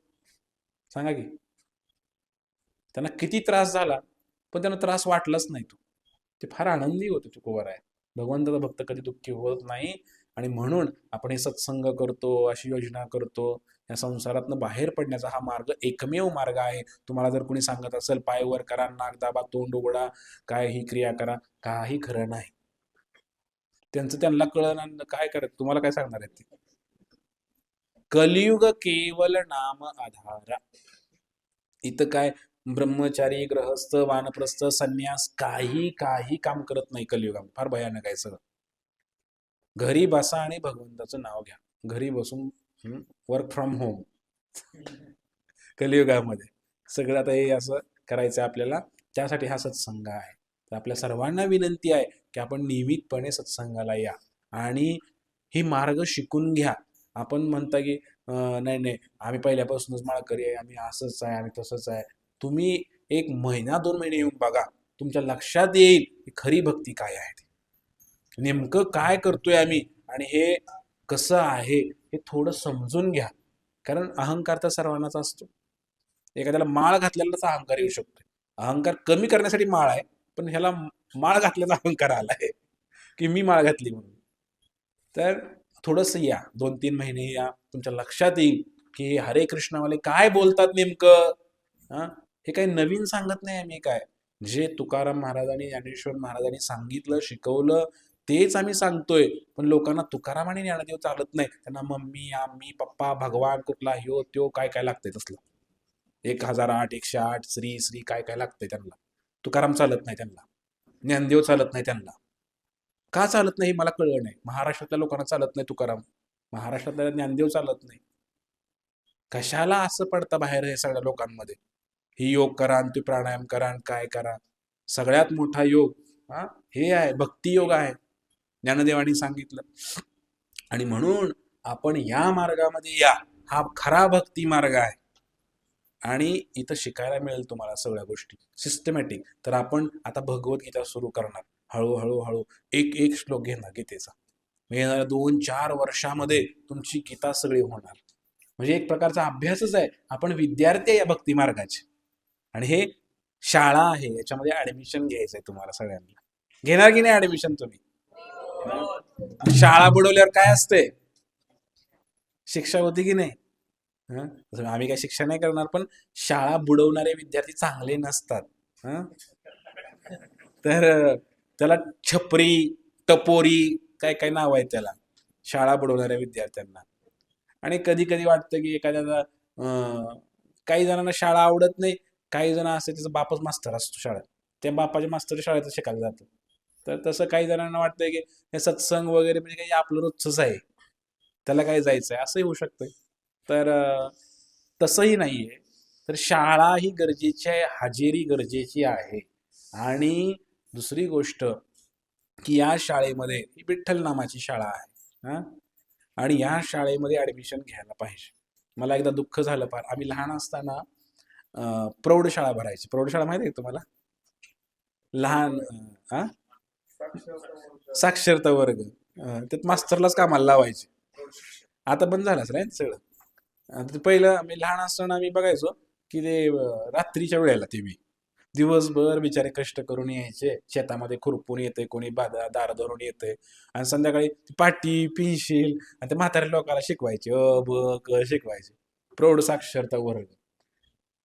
सांगा की. त्यांना किती त्रास झाला, पण त्यांना त्रास वाटलाच नाही. ते फार आनंदी होते तुकोबार आहे. भगवंताचा भक्त कधी दुःखी होत नाही. आणि म्हणून आपण हे सत्संग करतो, अशी योजना करतो. या संसारातनं बाहेर पडण्याचा हा मार्ग एकमेव मार्ग आहे. तुम्हाला जर कोणी सांगत असेल पाय वर करा, नाक दाबा, तोंड उघडा, काय ही क्रिया करा, काही खरं नाही. त्यांचं त्यांना कळलं काय करत, तुम्हाला काय सांगणार आहेत ते? कलियुग केवल नाम आधारा. इथं काय ब्रह्मचारी, ग्रहस्थ, वानप्रस्थ, संन्यास काही काही काम करत नाही कलियुगात. फार भयानक आहे सगळं. घरी बसा आणि भगवंताचं नाव घ्या. घरी बसून वर्क फ्रॉम होम. कलियुगामध्ये सगळं आता हे असं करायचं आपल्याला. त्यासाठी हा सत्संग आहे. तर आपल्या सर्वांना विनंती आहे की आपण नियमितपणे सत्संगाला या आणि ही मार्ग शिकून घ्या. आपण म्हणता की नाही नाही आम्ही पहिल्यापासूनच माळकरी आहे, आम्ही असंच आहे, आम्ही तसंच आहे. तुम्ही 1 महिना 2 महिने येऊन बघा, तुमच्या लक्षात येईल की खरी भक्ती काय आहे, नेमकं काय करतोय आम्ही आणि हे कसं आहे हे थोडं समजून घ्या. कारण अहंकार तर सर्वांनाच असतो. एखाद्याला माळ घातलेलाच अहंकार येऊ शकतो. अहंकार कमी करण्यासाठी माळ आहे, पण ह्याला माळ घातल्याचा अहंकार आलाय की मी माळ घातली म्हणून. तर थोडंसं या, 2-3 महिने या, तुमच्या लक्षात येईल की हरे कृष्णवाले काय बोलतात नेमकं. हा, हे काही नवीन सांगत नाही आम्ही. काय जे तुकाराम महाराजांनी, ज्ञानेश्वर महाराजांनी सांगितलं, शिकवलं तेच आम्ही सांगतोय. पण लोकांना तुकाराम आणि ज्ञानदेव चालत नाही. त्यांना मम्मी, आम्ही, पप्पा, भगवान कुठला ह्यो त्यो काय काय लागतंय तसलं. 1008, 108, श्री श्री काय काय लागतंय त्यांना. तुकाराम चालत नाही त्यांना, ज्ञानदेव चालत नाही त्यांना. का चालत नाही मला कळलं नाही. महाराष्ट्रातल्या लोकांना चालत नाही तुकाराम, महाराष्ट्रातल्या ज्ञानदेव चालत नाही. कशाला असं पडतं बाहेर हे सगळ्या लोकांमध्ये. ही योग करा आणि ते प्राणायाम करा आणि काय करा. सगळ्यात मोठा योग हा हे आहे, भक्ती योग आहे, ज्ञानदेवांनी सांगितलं. आणि म्हणून आपण या मार्गामध्ये या. हा खरा भक्ती मार्ग आहे आणि इथं शिकायला मिळेल तुम्हाला सगळ्या गोष्टी सिस्टमॅटिक. तर आपण आता भगवद्गीता सुरू करणार. हळूहळू हळू एक एक श्लोक घेणार गीतेचा. येणाऱ्या 2-4 वर्षामध्ये तुमची गीता सगळी होणार. म्हणजे एक प्रकारचा अभ्यासच आहे. आपण विद्यार्थी आहे या भक्ती मार्गाचे आणि हे शाळा आहे. याच्यामध्ये ऍडमिशन घ्यायचं आहे तुम्हाला सगळ्यांना. घेणार की नाही ऍडमिशन तुम्ही? शाळा बुडवल्यावर काय असते, शिक्षा होती की नाही? आम्ही काही शिक्षा नाही करणार, पण शाळा बुडवणारे विद्यार्थी चांगले नसतात. तर त्याला छपरी, टपोरी काय काय नाव आहे त्याला, शाळा बुडवणाऱ्या विद्यार्थ्यांना. आणि कधी कधी वाटतं की एखाद्याला काही जणांना शाळा आवडत नाही. काही जण असते त्याचा बापच मास्तर असतो शाळेत, त्या बापाच्या मास्तर शाळेत शिकायला जातं. तर तसं काही जणांना वाटतंय की हे सत्संग वगैरे म्हणजे काही आपलं रोजच आहे, त्याला काय जायचं आहे, असंही होऊ शकतंय. तर तसंही नाहीये. तर हा ही गरजेची आहे, हजेरी गरजेची आहे. आणि दुसरी गोष्ट की या शाळेमध्ये ही विठ्ठल नामाची शाळा आहे. आणि या शाळेमध्ये ऍडमिशन घ्यायला पाहिजे. मला एकदा दुःख झालं फार. आम्ही लहान असताना प्रौढशाळा भरायची. प्रौढशाळा माहिती आहे तुम्हाला? लहान साक्षरता वर्ग, त्यात मास्तरलाच कामाला लावायचे. आता बंद झालं असेल ना सगळं. पहिलं आम्ही लहान असताना आम्ही बघायचो की ते रात्रीच्या वेळेला ते दिवसभर बिचारे कष्ट करून यायचे, शेतामध्ये खुरपून येते, कोणी दार धरून येते आणि संध्याकाळी पाटी पेन्सिल आणि ते म्हाताऱ्या लोकांना शिकवायचे, ब क शिकवायचे. प्रौढ साक्षरता वर्ग.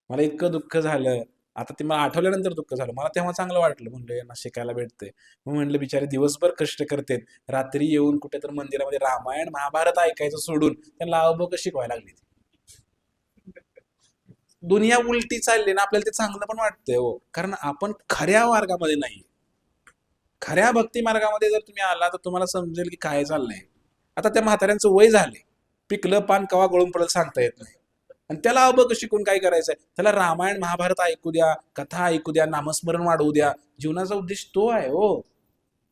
मला इतकं दुःख झालं. आता ते मला आठवल्यानंतर दुःख झालं. मला तेव्हा चांगलं वाटलं, म्हणलं यांना शिकायला भेटते. मग म्हणलं बिचारे दिवसभर कष्ट करतात, रात्री येऊन कुठेतरी मंदिरामध्ये रामायण महाभारत ऐकायचं सोडून त्यांना अवबक शिकवायला लागली. दुनिया उलटी चालली ना, आपल्याला ते चांगलं पण वाटतंय हो. कारण आपण खऱ्या मार्गामध्ये नाही. खऱ्या भक्ती मार्गामध्ये जर तुम्ही आला तर तुम्हाला समजेल की काय चाललंय. आता त्या म्हाताऱ्यांचं वय झालंय, पिकलं पान कवा गळून पडलं सांगता येत नाही. आणि त्याला अबक शिकून काय करायचंय? त्याला रामायण महाभारत ऐकू द्या, कथा ऐकू द्या, नामस्मरण वाढवू द्या. जीवनाचा उद्देश तो आहे हो.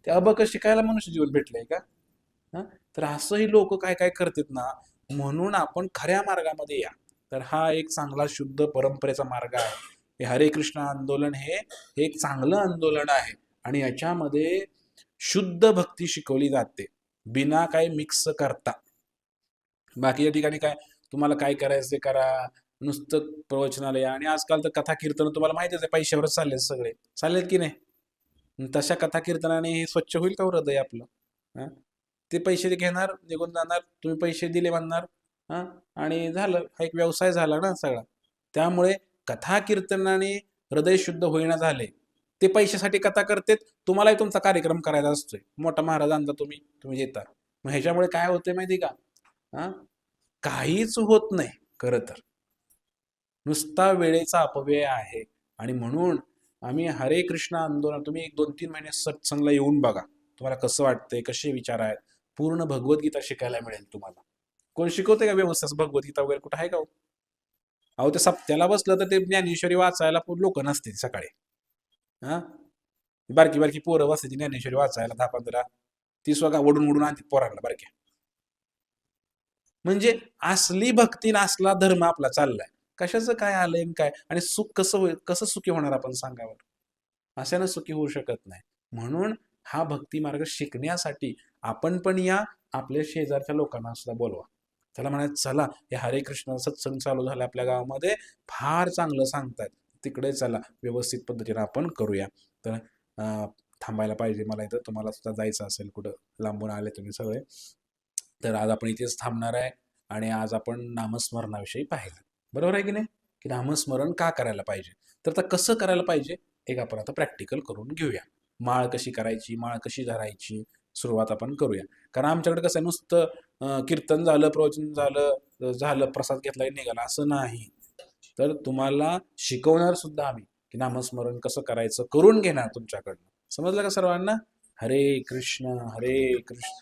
त्या अबक शिकायला मनुष्य जीवन भेटलंय का? तर असंही लोक काय काय करतात ना. म्हणून आपण खऱ्या मार्गामध्ये या. तर हा एक चांगला शुद्ध परंपरेचा मार्ग आहे. हे हरे कृष्ण आंदोलन हे एक चांगलं आंदोलन आहे आणि याच्यामध्ये शुद्ध भक्ती शिकवली जाते बिना काही मिक्स करता. बाकीच्या ठिकाणी काय तुम्हाला काय करायचं करा, नुसतं प्रवचनालय आणि आजकाल तर कथा कीर्तन तुम्हाला माहितीच आहे पैशावरच चालले सगळे, चालेल की नाही? तशा कथा कीर्तनाने हे स्वच्छ होईल का हृदय आपलं? हा? ते पैसे ते घेणार निघून जाणार, तुम्ही पैसे दिले म्हणणार, हा, आणि झालं, हा एक व्यवसाय झाला ना सगळा. त्यामुळे कथा कीर्तनाने हृदय शुद्ध होईना झाले. ते पैशासाठी कथा करतेत, तुम्हालाही तुमचा कार्यक्रम करायचा असतोय, मोठा महाराज आणता तुम्ही तुम्ही देता. मग ह्याच्यामुळे काय होतंय माहिती का? हा, काहीच होत नाही खरं तर, नुसता वेळेचा अपव्यय आहे. आणि म्हणून आम्ही हरे कृष्ण आंदोलन, तुम्ही एक 2-3 महिने सत्संगला येऊन बघा, तुम्हाला कसं वाटतंय, कसे विचार आहेत. पूर्ण भगवद्गीता शिकायला मिळेल तुम्हाला. कोण शिकवते का व्यवस्थित भगवद्गीता वगैरे? कुठं आहे का हो? अहो ते सप्त्याला बसलं तर ते ज्ञानेश्वरी वाचायला लोक नसतील सकाळी. हा, बारकी बारकी पोरं बसायची ज्ञानेश्वरी वाचायला 10-15, ती स्वतः ओढून ओढून आणतील पोरांना बारक्या. म्हणजे असली भक्ती ना असला धर्म आपला चाललाय. कशाचं काय आलंय आणि काय, आणि सुख कसं होईल, कसं सुखी होणार आपण सांगावं? अशानं सुखी होऊ शकत नाही. म्हणून हा भक्ती मार्ग शिकण्यासाठी आपण पण या, आपल्या शेजारच्या लोकांना सुद्धा बोलवा. त्याला म्हणायचं चला, हे हरे कृष्ण सत्संग चालू झाला आपल्या गावामध्ये, फार चांगलं सांगतायत, तिकडे चला, व्यवस्थित पद्धतीने आपण करूया. तर थांबायला पाहिजे मला इथं, तुम्हाला सुद्धा जायचं असेल कुठं, लांबून आले तुम्ही सगळे, तर आज आपण इथेच थांबणार आहे. आणि आज आपण नामस्मरणाविषयी पाहिलं, बरोबर आहे की नाही? की नामस्मरण का करायला पाहिजे. तर आता कसं करायला पाहिजे एक आपण आता प्रॅक्टिकल करून घेऊया. माळ कशी करायची, माळ कशी धरायची, सुरुवात आपण करूया. कारण आमच्याकडे कसं आहे, नुसतं कीर्तन झालं, प्रवचन झालं, झालं, प्रसाद घेतला निघाला असं नाही. तर तुम्हाला शिकवणार सुद्धा आम्ही, की नामस्मरण कसं करायचं करून घेणार तुमच्याकडनं. समजलं का सर्वांना? हरे कृष्ण हरे कृष्ण.